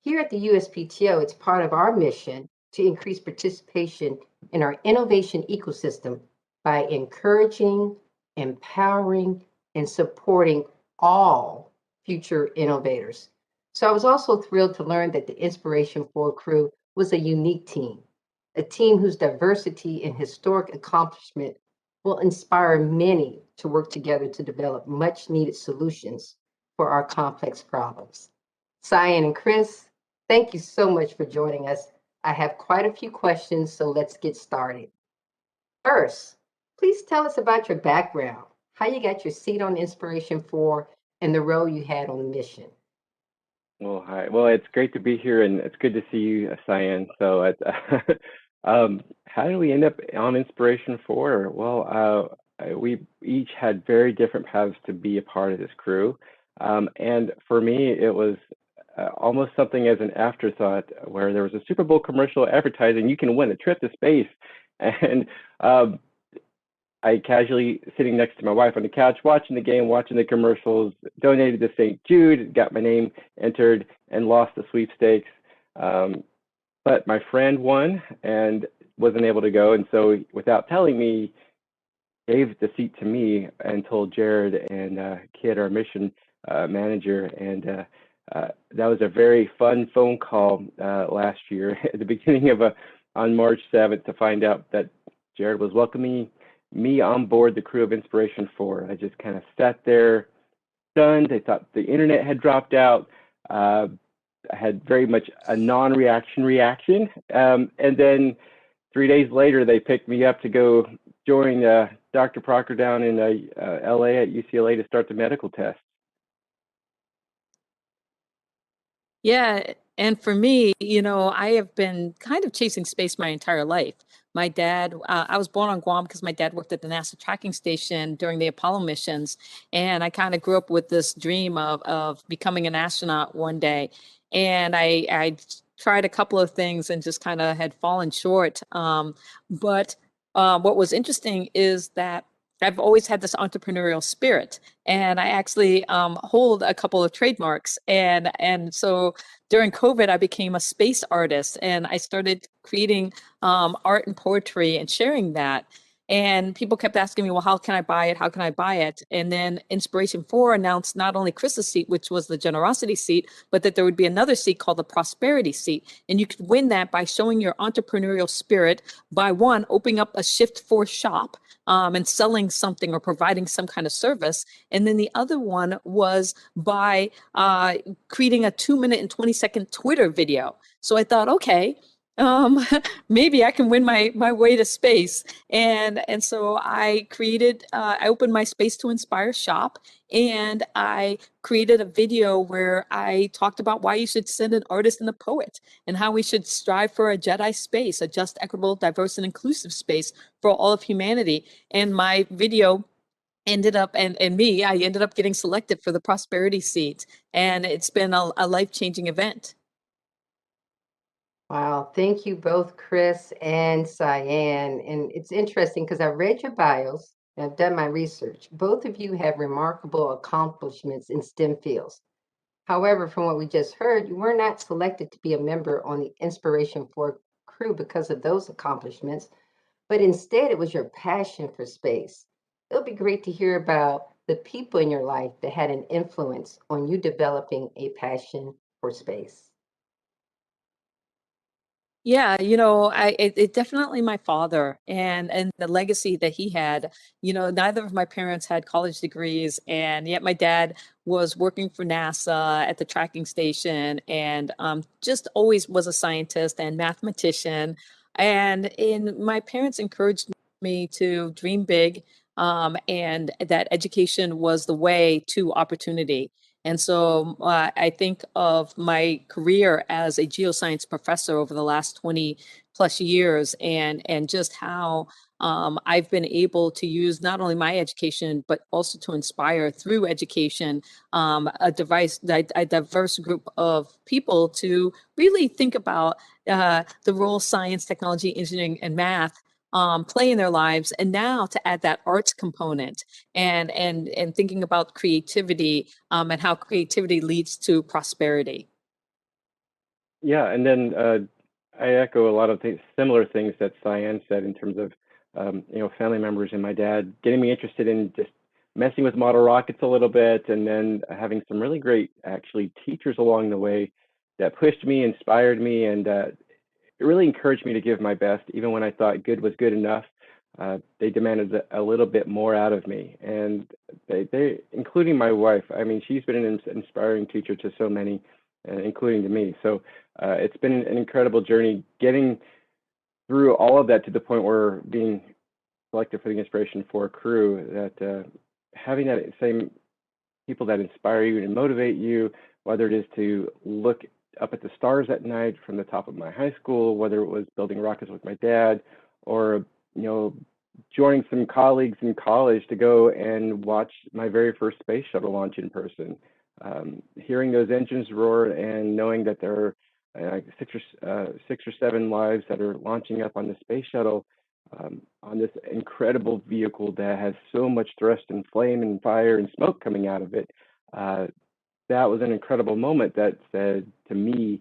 Here at the USPTO, it's part of our mission to increase participation in our innovation ecosystem by encouraging, empowering, and supporting all future innovators. So I was also thrilled to learn that the Inspiration 4 crew was a unique team, a team whose diversity and historic accomplishment will inspire many to work together to develop much needed solutions for our complex problems. Cyan and Chris, thank you so much for joining us. I have quite a few questions, so let's get started. First, please tell us about your background, how you got your seat on Inspiration 4, and the role you had on the mission. Well, hi. Well, it's great to be here, and it's good to see you, Cyan. So, how did we end up on Inspiration 4? Well, we each had very different paths to be a part of this crew. And for me, it was almost something as an afterthought, where there was a Super Bowl commercial advertising, you can win a trip to space. And I casually, sitting next to my wife on the couch, watching the game, watching the commercials, donated to St. Jude, got my name entered, and lost the sweepstakes. But my friend won and wasn't able to go. And so without telling me, gave the seat to me and told Jared and Kid, our mission manager. And that was a very fun phone call last year at the beginning of on March 7th to find out that Jared was welcoming me on board the crew of Inspiration 4. I just kind of sat there stunned. I thought the internet had dropped out. I had very much a non-reaction reaction. And then 3 days later, they picked me up to go join Dr. Proctor down in LA at UCLA to start the medical test. Yeah, and for me, I have been kind of chasing space my entire life. My dad, I was born on Guam because my dad worked at the NASA tracking station during the Apollo missions. And I kind of grew up with this dream of becoming an astronaut one day. And I tried a couple of things and just kind of had fallen short. But what was interesting is that I've always had this entrepreneurial spirit, and I actually hold a couple of trademarks. And so during COVID, I became a space artist, and I started creating art and poetry and sharing that. And people kept asking me, well, how can I buy it? How can I buy it? And then Inspiration 4 announced not only Chris's seat, which was the generosity seat, but that there would be another seat called the prosperity seat. And you could win that by showing your entrepreneurial spirit by, one, opening up a Shift 4 shop and selling something or providing some kind of service. And then the other one was by creating a 2-minute and 20-second Twitter video. So I thought, okay, maybe I can win my way to space. And so I created, I opened my Space to Inspire shop, and I created a video where I talked about why you should send an artist and a poet, and how we should strive for a Jedi space, a just, equitable, diverse, and inclusive space for all of humanity. And my video ended up, I ended up getting selected for the prosperity seat. And it's been a life-changing event. Wow, thank you both, Chris and Cyan. And it's interesting because I read your bios and I've done my research. Both of you have remarkable accomplishments in STEM fields. However, from what we just heard, you were not selected to be a member on the Inspiration 4 crew because of those accomplishments, but instead it was your passion for space. It'll be great to hear about the people in your life that had an influence on you developing a passion for space. Yeah, it definitely my father and the legacy that he had. Neither of my parents had college degrees, and yet my dad was working for NASA at the tracking station, and just always was a scientist and mathematician. And my parents encouraged me to dream big, and that education was the way to opportunity. And so I think of my career as a geoscience professor over the last 20 plus years, and just how I've been able to use not only my education, but also to inspire through education a diverse group of people to really think about the role science, technology, engineering, and math play in their lives. And now to add that arts component and thinking about creativity and how creativity leads to prosperity. Yeah, and then I echo a lot of similar things that Cyan said in terms of family members and my dad getting me interested in just messing with model rockets a little bit, and then having some really great actually teachers along the way that pushed me, inspired me, and it really encouraged me to give my best, even when I thought good was good enough. They demanded a little bit more out of me, and they, including my wife. I mean, she's been an inspiring teacher to so many, including to me. So it's been an incredible journey getting through all of that to the point where being selected for the Inspiration 4 crew, that having that same people that inspire you and motivate you, whether it is to look up at the stars at night from the top of my high school, whether it was building rockets with my dad, or joining some colleagues in college to go and watch my very first space shuttle launch in person. Hearing those engines roar and knowing that there are six or seven lives that are launching up on the space shuttle, on this incredible vehicle that has so much thrust and flame and fire and smoke coming out of it. That was an incredible moment that said to me,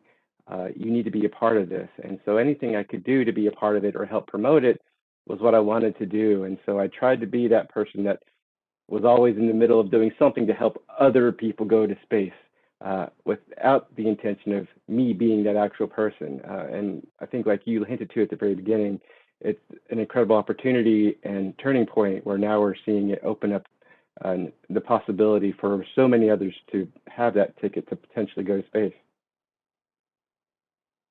you need to be a part of this. And so anything I could do to be a part of it or help promote it was what I wanted to do. And so I tried to be that person that was always in the middle of doing something to help other people go to space, without the intention of me being that actual person. And I think, like you hinted to at the very beginning, it's an incredible opportunity and turning point where now we're seeing it open up the possibility for so many others to have that ticket to potentially go to space.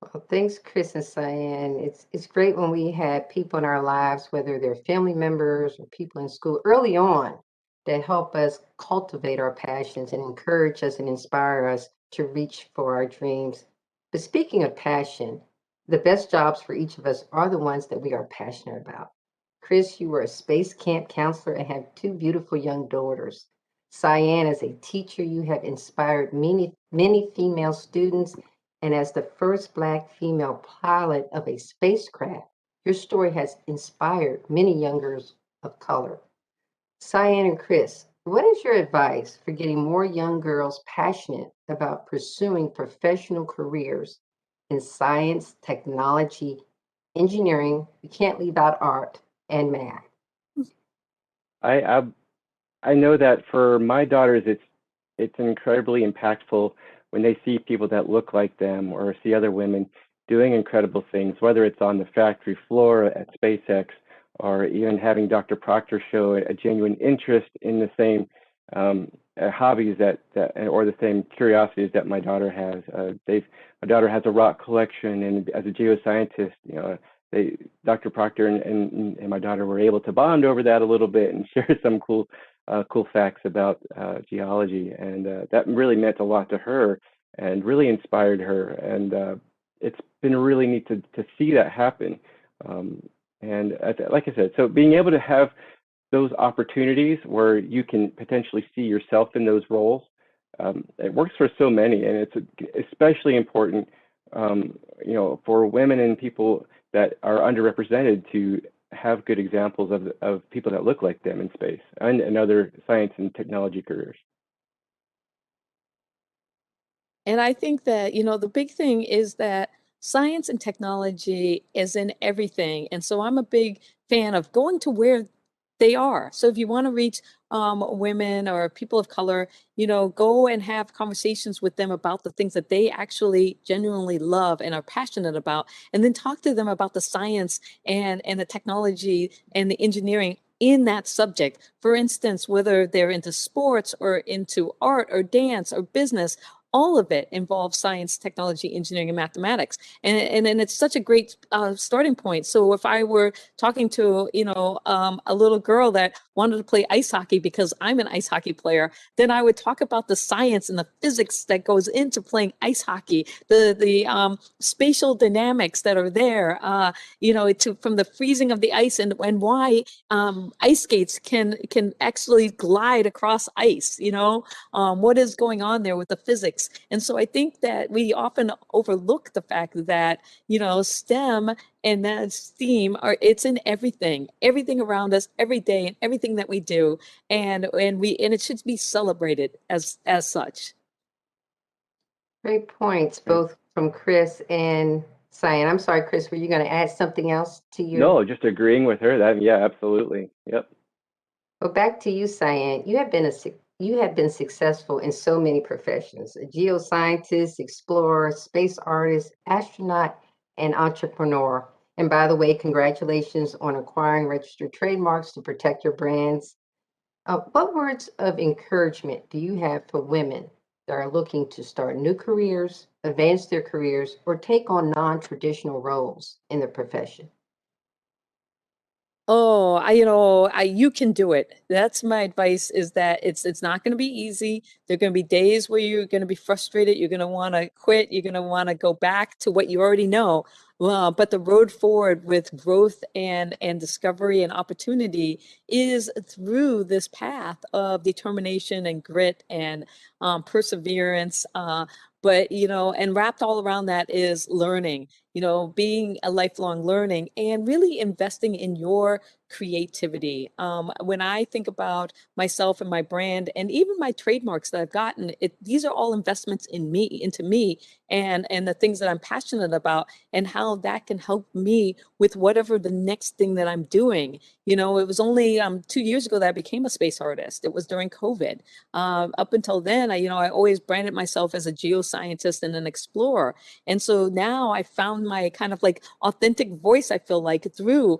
Well, thanks, Chris and Cyan. It's great when we have people in our lives, whether they're family members or people in school early on, that help us cultivate our passions and encourage us and inspire us to reach for our dreams. But speaking of passion, the best jobs for each of us are the ones that we are passionate about. Chris, you were a space camp counselor and have two beautiful young daughters. Cyan, as a teacher, you have inspired many female students, and as the first Black female pilot of a spacecraft, your story has inspired many young girls of color. Cyan and Chris, what is your advice for getting more young girls passionate about pursuing professional careers in science, technology, engineering? We can't leave out art and math. I, I I know that for my daughters, it's incredibly impactful when they see people that look like them or see other women doing incredible things, whether it's on the factory floor at SpaceX or even having Dr. Proctor show a genuine interest in the same hobbies that or the same curiosities that my daughter has. My daughter has a rock collection, and as a geoscientist, Dr. Proctor and my daughter were able to bond over that a little bit and share some cool facts about geology, and that really meant a lot to her and really inspired her. And it's been really neat to see that happen. And like I said, so being able to have those opportunities where you can potentially see yourself in those roles, it works for so many, and it's especially important for women and people that are underrepresented to have good examples of people that look like them in space and other science and technology careers. And I think that, the big thing is that science and technology is in everything. And so I'm a big fan of going to where they are. So if you want to reach women or people of color, go and have conversations with them about the things that they actually genuinely love and are passionate about, and then talk to them about the science and the technology and the engineering in that subject. For instance, whether they're into sports or into art or dance or business, all of it involves science, technology, engineering, and mathematics. And it's such a great starting point. So if I were talking to, a little girl that wanted to play ice hockey because I'm an ice hockey player, then I would talk about the science and the physics that goes into playing ice hockey, the spatial dynamics that are there, from the freezing of the ice and why ice skates can actually glide across ice, what is going on there with the physics. And so I think that we often overlook the fact that, STEM and that STEAM it's in everything around us every day and everything that we do. And it should be celebrated as such. Great points, Right. both from Chris and Cyan. I'm sorry, Chris, were you going to add something else to your? No, just agreeing with her. Yeah, absolutely. Yep. Well, back to you, Cyan. You have been successful in so many professions: a geoscientist, explorer, space artist, astronaut, and entrepreneur. And by the way, congratulations on acquiring registered trademarks to protect your brands. What words of encouragement do you have for women that are looking to start new careers, advance their careers, or take on non-traditional roles in their profession? Oh, you can do it. That's my advice, is that it's not going to be easy. There are going to be days where you're going to be frustrated. You're going to want to quit. You're going to want to go back to what you already know. But the road forward with growth and discovery and opportunity is through this path of determination and grit and perseverance. But and wrapped all around that is learning, being a lifelong learning and really investing in your creativity. When I think about myself and my brand and even my trademarks that I've gotten, these are all investments into me and the things that I'm passionate about, and how that can help me with whatever the next thing that I'm doing. It was only 2 years ago that I became a space artist. It was during COVID. Up until then, I always branded myself as a geoscientist and an explorer. And so now I found my kind of like authentic voice, I feel like, through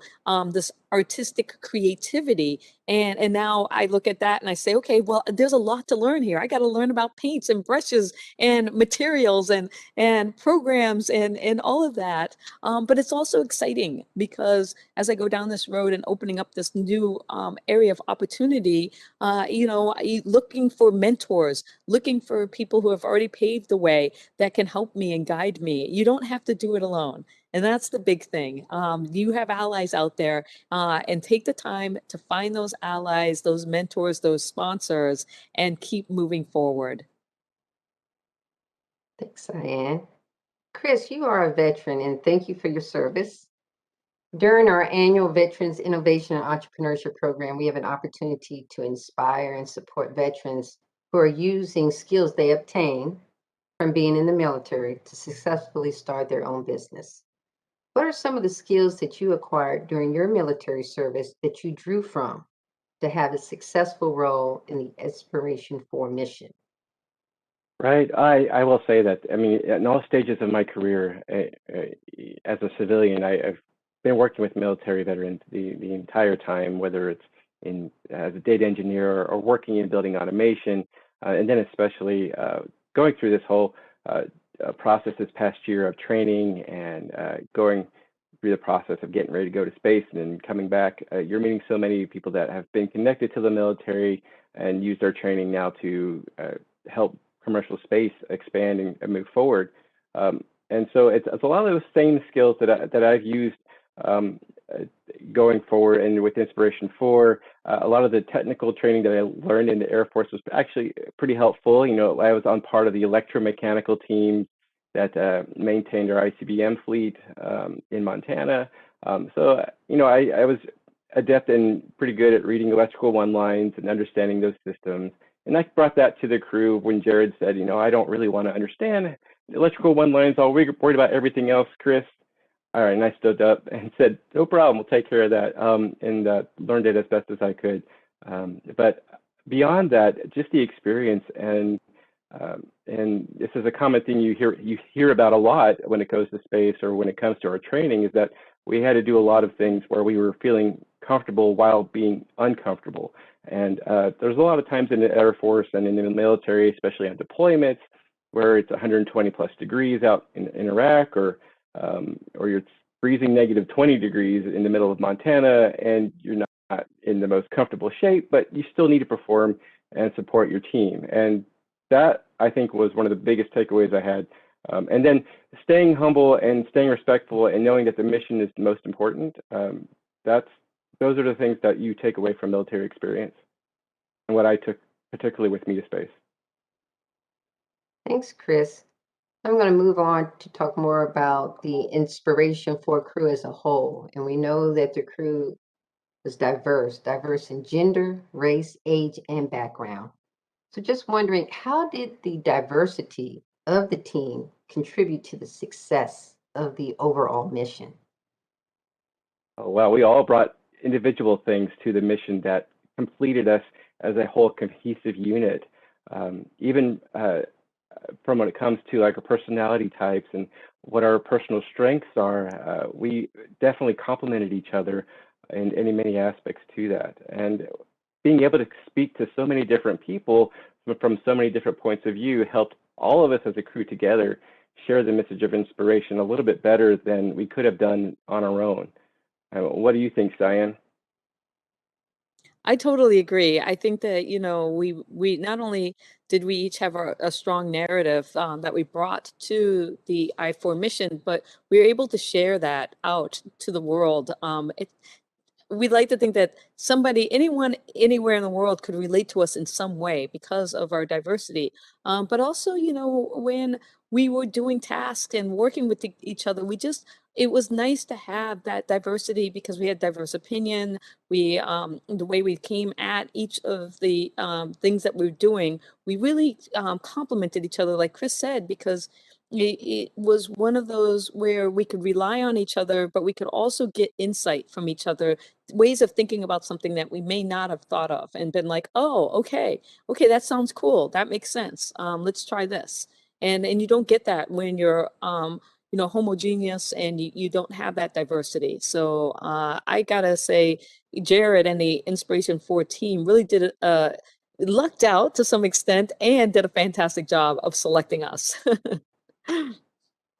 this artistic creativity. And now I look at that and I say, okay, well, there's a lot to learn here. I got to learn about paints and brushes and materials and programs and all of that. But it's also exciting because as I go down this road and opening up this new area of opportunity, looking for mentors, looking for people who have already paved the way that can help me and guide me. You don't have to do it alone. And that's the big thing. You have allies out there, and take the time to find those allies, those mentors, those sponsors, and keep moving forward. Thanks, Cyan. Chris, you are a veteran, and thank you for your service. During our annual Veterans Innovation and Entrepreneurship Program, we have an opportunity to inspire and support veterans who are using skills they obtain from being in the military to successfully start their own business. What are some of the skills that you acquired during your military service that you drew from to have a successful role in the Inspiration 4 mission? Right. I will say that, I mean, in all stages of my career as a civilian, I've been working with military veterans the entire time, whether it's as a data engineer or working in building automation, and then especially going through this whole process this past year of training and going through the process of getting ready to go to space and then coming back. You're meeting so many people that have been connected to the military and use their training now to help commercial space expand and move forward. And so it's a lot of those same skills that I've used going forward, and with Inspiration 4, a lot of the technical training that I learned in the Air Force was actually pretty helpful. I was on part of the electromechanical team that maintained our ICBM fleet in Montana. So, you know, I was adept and pretty good at reading electrical one lines and understanding those systems. And I brought that to the crew when Jared said, you know, I don't really want to understand electrical one lines. I'll worried about everything else, Chris. All right, and I stood up and said, no problem, we'll take care of that, and learned it as best as I could. But beyond that, just the experience and this is a common thing you hear about a lot when it goes to space or when it comes to our training, is that we had to do a lot of things where we were feeling comfortable while being uncomfortable. And there's a lot of times in the Air Force and in the military, especially on deployments, where it's 120 plus degrees out in Iraq, or you're freezing negative 20 degrees in the middle of Montana, and you're not in the most comfortable shape, but you still need to perform and support your team. And that, I think, was one of the biggest takeaways I had. And then staying humble and staying respectful and knowing that the mission is the most important. Those are the things that you take away from military experience, and what I took particularly with me to space. Thanks, Chris. I'm going to move on to talk more about the inspiration for crew as a whole. And we know that the crew was diverse in gender, race, age, and background. So just wondering, how did the diversity of the team contribute to the success of the overall mission? Oh, well, we all brought individual things to the mission that completed us as a whole cohesive unit. Even from when it comes to like our personality types and what our personal strengths are, we definitely complemented each other in many aspects to that. And being able to speak to so many different people from so many different points of view helped all of us as a crew together share the message of inspiration a little bit better than we could have done on our own. What do you think, Cyan? I totally agree. I think that, you know, we not only did we each have a strong narrative that we brought to the I4 mission, but we were able to share that out to the world. We'd like to think that anyone, anywhere in the world could relate to us in some way because of our diversity. But also, you know, when we were doing tasks and working with each other, it was nice to have that diversity because we had diverse opinion. The way we came at each of the things that we were doing, we really complemented each other, like Chris said, because it was one of those where we could rely on each other, but we could also get insight from each other, ways of thinking about something that we may not have thought of and been like, oh, okay, that sounds cool. That makes sense. Let's try this. And you don't get that when you're, you know, homogeneous and you don't have that diversity. So I gotta say, Jared and the Inspiration 4 team really lucked out to some extent and did a fantastic job of selecting us.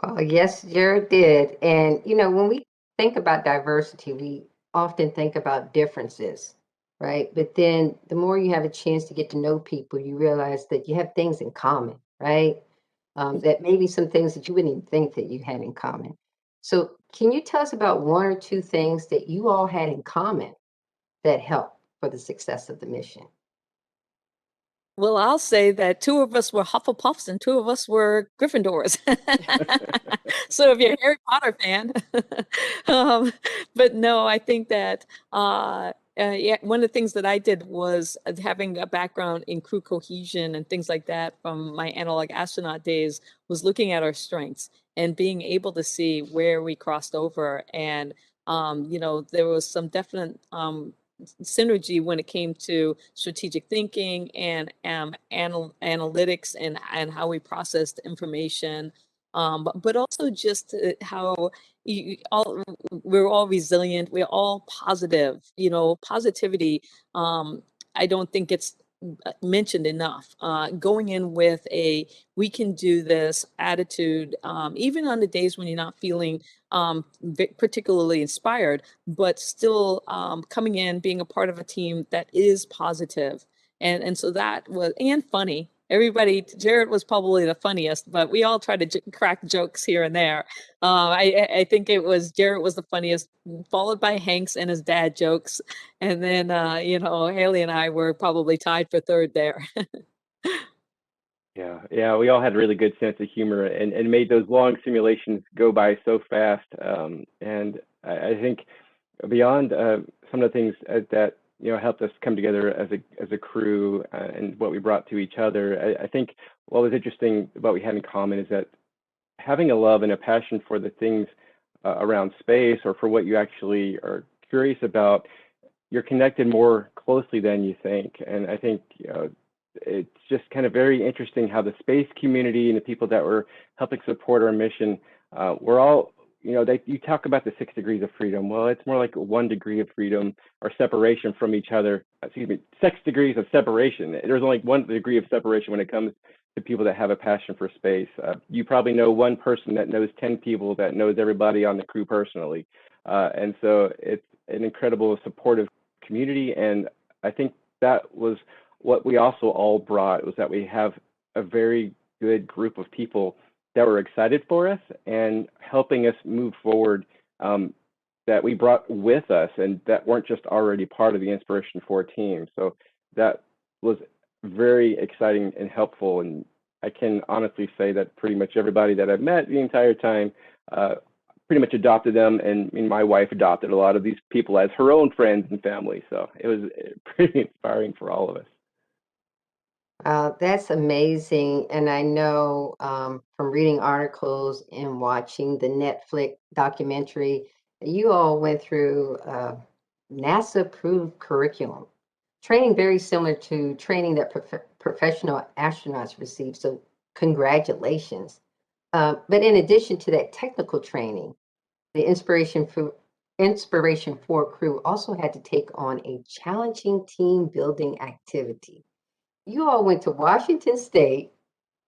Oh, yes, Jared did. And, you know, when we think about diversity, we often think about differences, right? But then the more you have a chance to get to know people, you realize that you have things in common, right? That maybe some things that you wouldn't even think that you had in common. So, can you tell us about one or two things that you all had in common that helped for the success of the mission? Well, I'll say that two of us were Hufflepuffs and two of us were Gryffindors. So if you're a Harry Potter fan, um, but no, I think that yeah, one of the things that I did was having a background in crew cohesion and things like that from my analog astronaut days was looking at our strengths and being able to see where we crossed over. And you know, there was some definite synergy when it came to strategic thinking and analytics and how we processed information, but also just how we're all resilient, we're all positive. You know, positivity, I don't think it's mentioned enough. Going in with a "we can do this" attitude, even on the days when you're not feeling particularly inspired, but still coming in, being a part of a team that is positive. And so that was, and funny. Everybody, Jared was probably the funniest, but we all try to crack jokes here and there. I think it was Jared was the funniest, followed by Hanks and his dad jokes. And then, you know, Haley and I were probably tied for third there. Yeah, we all had a really good sense of humor and made those long simulations go by so fast. And I think beyond some of the things that helped us come together as a crew and what we brought to each other, I think what was interesting, what we had in common is that having a love and a passion for the things around space or for what you actually are curious about, you're connected more closely than you think. And I think it's just kind of very interesting how the space community and the people that were helping support our mission, we're all, you talk about the 6 degrees of freedom. Well, it's more like 1 degree of freedom or separation from each other. Excuse me, 6 degrees of separation. There's only 1 degree of separation when it comes to people that have a passion for space. You probably know 1 person that knows 10 people that knows everybody on the crew personally. And so it's an incredible supportive community. And I think that was what we also all brought, was that we have a very good group of people that were excited for us and helping us move forward, that we brought with us and that weren't just already part of the Inspiration4 team. So that was very exciting and helpful. And I can honestly say that pretty much everybody that I've met the entire time pretty much adopted them, and my wife adopted a lot of these people as her own friends and family. So it was pretty inspiring for all of us. That's amazing. And I know from reading articles and watching the Netflix documentary, you all went through NASA approved curriculum, training very similar to training that professional astronauts receive. So, congratulations. But in addition to that technical training, the Inspiration4 crew also had to take on a challenging team building activity. You all went to Washington State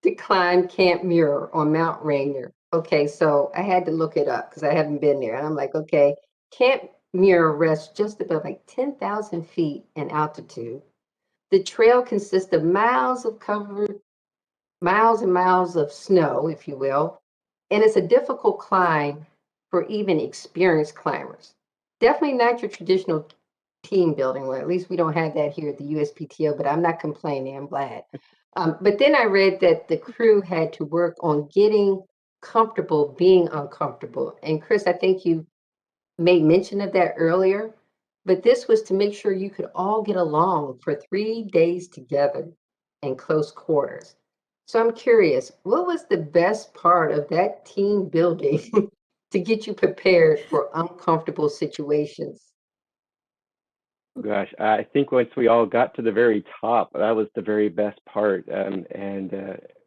to climb Camp Muir on Mount Rainier. Okay, so I had to look it up because I haven't been there. And I'm like, okay, Camp Muir rests just above like 10,000 feet in altitude. The trail consists of miles and miles of snow, if you will, and it's a difficult climb for even experienced climbers. Definitely not your traditional team building, or at least we don't have that here at the USPTO, but I'm not complaining, I'm glad. But then I read that the crew had to work on getting comfortable being uncomfortable. And Chris, I think you made mention of that earlier, but this was to make sure you could all get along for 3 days together in close quarters. So I'm curious, what was the best part of that team building to get you prepared for uncomfortable situations? Gosh, I think once we all got to the very top, that was the very best part.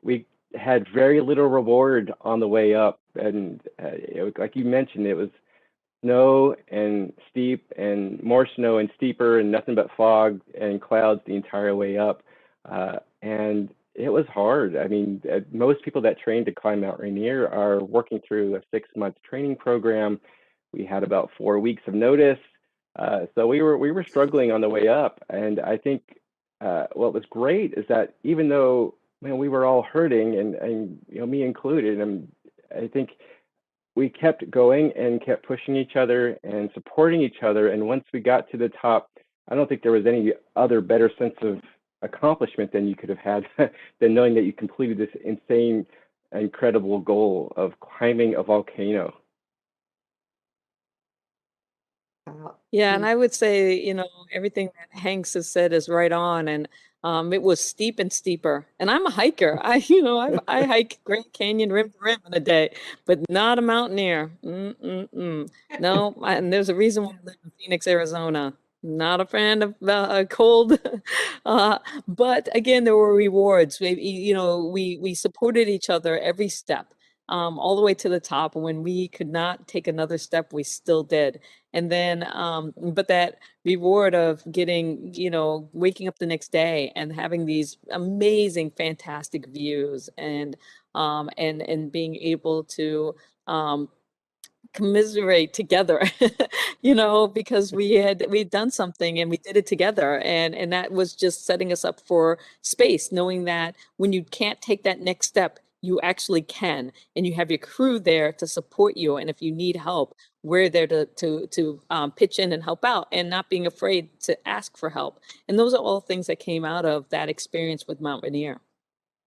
We had very little reward on the way up. And it was, like you mentioned, it was snow and steep and more snow and steeper and nothing but fog and clouds the entire way up. And it was hard. I mean, most people that train to climb Mount Rainier are working through a 6-month training program. We had about 4 weeks of notice. So we were struggling on the way up. And I think what was great is that even though we were all hurting and me included, and I think we kept going and kept pushing each other and supporting each other. And once we got to the top, I don't think there was any other better sense of accomplishment than you could have had than knowing that you completed this insane, incredible goal of climbing a volcano. Yeah, and I would say, everything that Hanks has said is right on. And it was steep and steeper. And I'm a hiker. I hike Grand Canyon rim to rim in a day, but not a mountaineer. No, and there's a reason why I live in Phoenix, Arizona. Not a fan of cold. But again, there were rewards. We supported each other every step, all the way to the top. And when we could not take another step, we still did. And then, but that reward of getting, waking up the next day and having these amazing, fantastic views and being able to commiserate together, because we'd done something and we did it together. And that was just setting us up for space, knowing that when you can't take that next step, you actually can, and you have your crew there to support you. And if you need help, we're there to pitch in and help out, and not being afraid to ask for help. And those are all things that came out of that experience with Mount Rainier.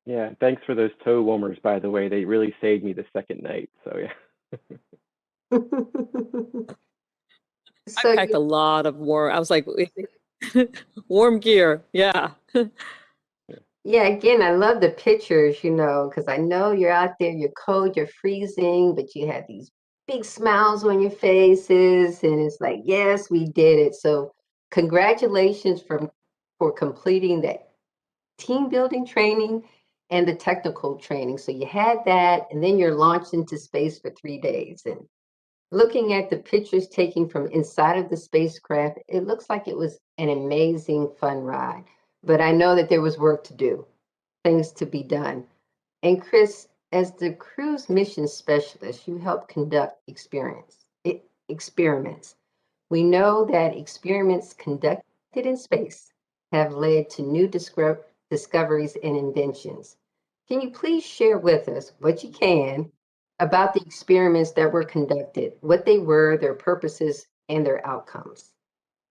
Yeah, thanks for those toe warmers, by the way. They really saved me the second night. So yeah. I So packed a lot of warm. I was like, warm gear. Yeah. yeah, again, I love the pictures, because I know you're out there, you're cold, you're freezing, but you have these big smiles on your faces, and it's like, yes, we did it. So congratulations for completing that team building training and the technical training. So you had that, and then you're launched into space for 3 days. And looking at the pictures taken from inside of the spacecraft, it looks like it was an amazing, fun ride. But I know that there was work to do, things to be done. And Chris, as the crew's mission specialist, you help conduct experiments. We know that experiments conducted in space have led to new discoveries and inventions. Can you please share with us what you can about the experiments that were conducted, what they were, their purposes, and their outcomes?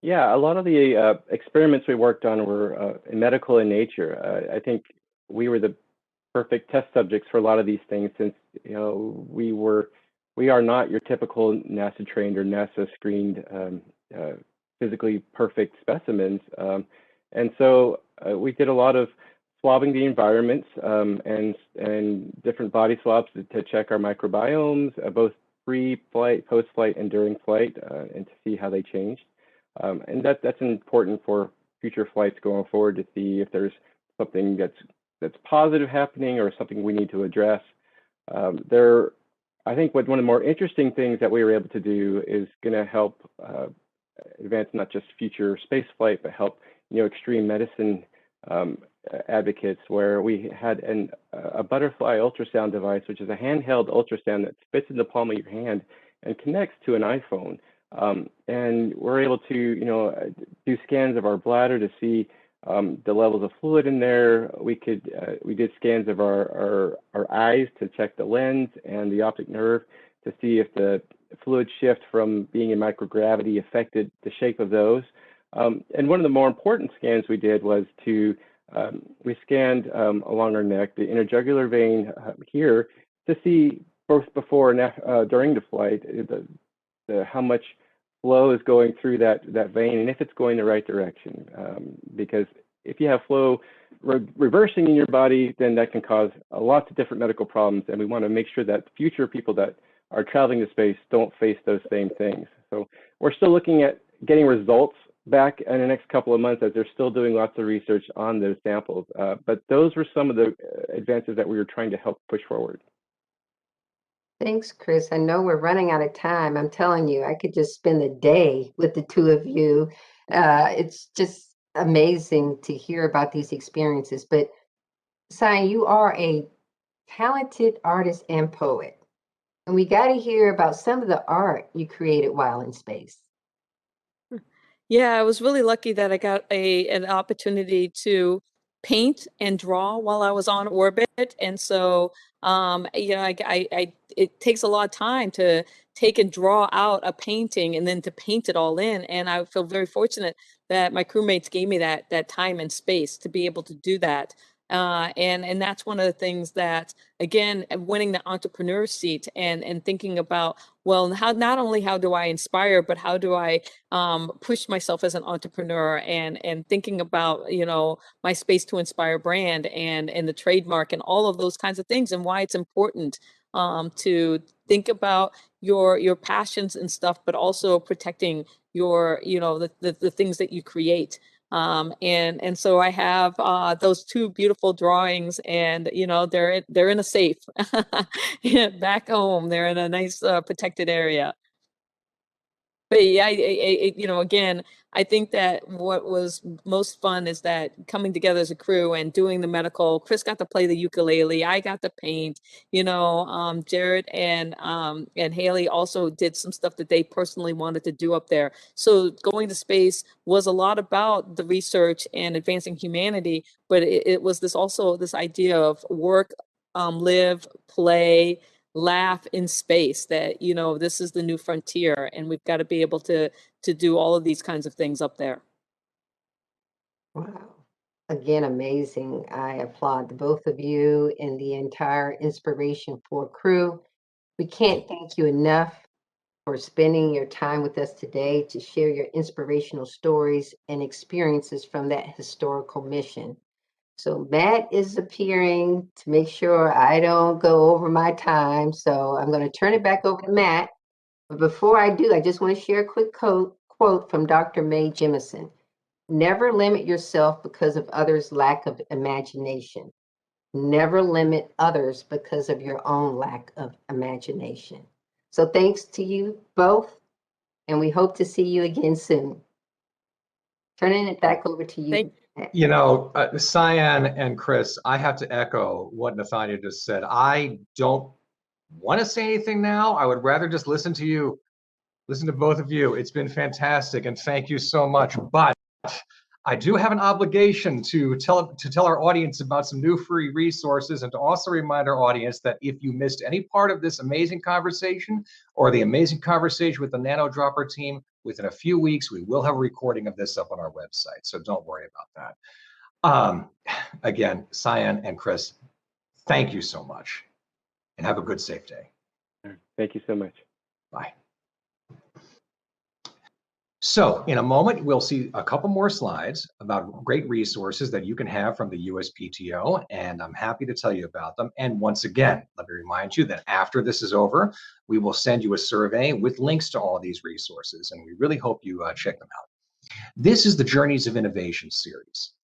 Yeah, a lot of the experiments we worked on were medical in nature. I think we were the perfect test subjects for a lot of these things, since we are not your typical NASA trained or NASA screened physically perfect specimens, and so we did a lot of swabbing the environments, and different body swabs to check our microbiomes, both pre-flight, post-flight, and during flight, and to see how they changed. And that's important for future flights going forward, to see if there's something that's positive happening or something we need to address. I think one of the more interesting things that we were able to do is going to help advance not just future space flight, but help extreme medicine advocates, where we had a butterfly ultrasound device, which is a handheld ultrasound that fits in the palm of your hand and connects to an iPhone. And we're able to do scans of our bladder to see the levels of fluid in there. We did scans of our eyes to check the lens and the optic nerve to see if the fluid shift from being in microgravity affected the shape of those. And one of the more important scans we did was we scanned along our neck, the interjugular vein here, to see both before and during the flight, how much flow is going through that vein, and if it's going the right direction. Because if you have flow reversing in your body, then that can cause lots of different medical problems, and we want to make sure that future people that are traveling to space don't face those same things. So we're still looking at getting results back in the next couple of months, as they're still doing lots of research on those samples. But those were some of the advances that we were trying to help push forward. Thanks, Chris. I know we're running out of time. I'm telling you, I could just spend the day with the two of you. It's just amazing to hear about these experiences. But Cyan, you are a talented artist and poet. And we got to hear about some of the art you created while in space. Yeah, I was really lucky that I got an opportunity to paint and draw while I was on orbit. And so, it takes a lot of time to take and draw out a painting and then to paint it all in. And I feel very fortunate that my crewmates gave me that time and space to be able to do that. And that's one of the things that, again, winning the entrepreneur seat and thinking about, well, not only how do I inspire, but how do I push myself as an entrepreneur, and thinking about my Space to Inspire brand and the trademark and all of those kinds of things, and why it's important to think about your passions and stuff, but also protecting your the things that you create. And so I have those two beautiful drawings, and they're in a safe back home. They're in a nice protected area. But yeah, again, I think that what was most fun is that coming together as a crew and doing the medical. Chris got to play the ukulele. I got to paint. Jared and Haley also did some stuff that they personally wanted to do up there. So going to space was a lot about the research and advancing humanity, but it was this idea of work, live, play, laugh in space, that this is the new frontier, and we've got to be able to do all of these kinds of things up there. Wow. again, amazing. I applaud the both of you and the entire Inspiration 4 crew. We can't thank you enough for spending your time with us today to share your inspirational stories and experiences from that historical mission. So Matt is appearing to make sure I don't go over my time. So I'm going to turn it back over to Matt. But before I do, I just want to share a quick quote from Dr. Mae Jemison. Never limit yourself because of others' lack of imagination. Never limit others because of your own lack of imagination. So thanks to you both, and we hope to see you again soon. Turning it back over to you. Thank- You know, Cyan and Chris, I have to echo what Nathania just said. I don't want to say anything now. I would rather just listen to you, listen to both of you. It's been fantastic, and thank you so much. But I do have an obligation to tell our audience about some new free resources, and to also remind our audience that if you missed any part of this amazing conversation or the amazing conversation with the Nano Dropper team, within a few weeks, we will have a recording of this up on our website. So don't worry about that. Again, Cyan and Chris, thank you so much, and have a good, safe day. Thank you so much. Bye. So in a moment, we'll see a couple more slides about great resources that you can have from the USPTO, and I'm happy to tell you about them. And once again, let me remind you that after this is over, we will send you a survey with links to all of these resources, and we really hope you check them out. This is the Journeys of Innovation series.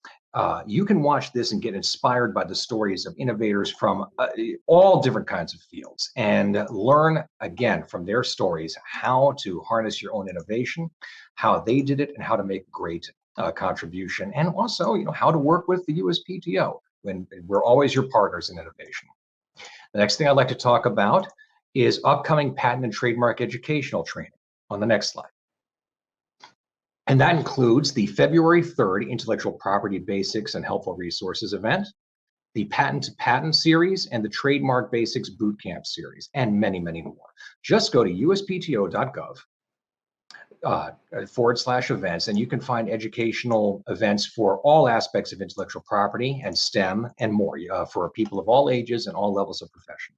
You can watch this and get inspired by the stories of innovators from all different kinds of fields, and learn again from their stories how to harness your own innovation, how they did it, and how to make great contribution, and also, you know, how to work with the USPTO when we're always your partners in innovation. The next thing I'd like to talk about is upcoming patent and trademark educational training on the next slide. And that includes the February 3rd Intellectual Property Basics and Helpful Resources event, the Patent to Patent series, and the Trademark Basics Bootcamp series, and many, many more. Just go to uspto.gov /events, and you can find educational events for all aspects of intellectual property and STEM and more for people of all ages and all levels of profession.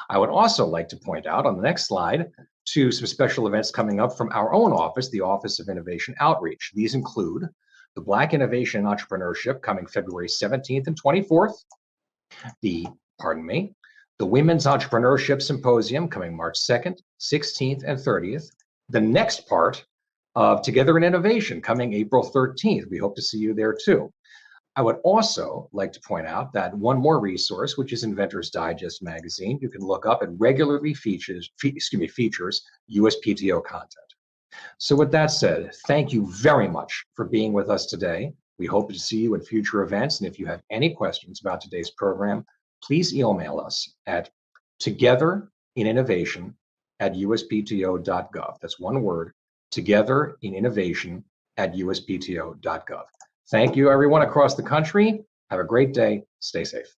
I would also like to point out on the next slide to some special events coming up from our own office, the Office of Innovation Outreach. These include the Black Innovation and Entrepreneurship coming February 17th and 24th, the Women's Entrepreneurship Symposium coming March 2nd, 16th, and 30th, the next part of Together in Innovation coming April 13th. We hope to see you there too. I would also like to point out that one more resource, which is Inventor's Digest magazine, you can look up and regularly features USPTO content. So with that said, thank you very much for being with us today. We hope to see you at future events. And if you have any questions about today's program, please email us at togetherininnovation@uspto.gov. That's one word, togetherininnovation@uspto.gov. Thank you, everyone across the country. Have a great day. Stay safe.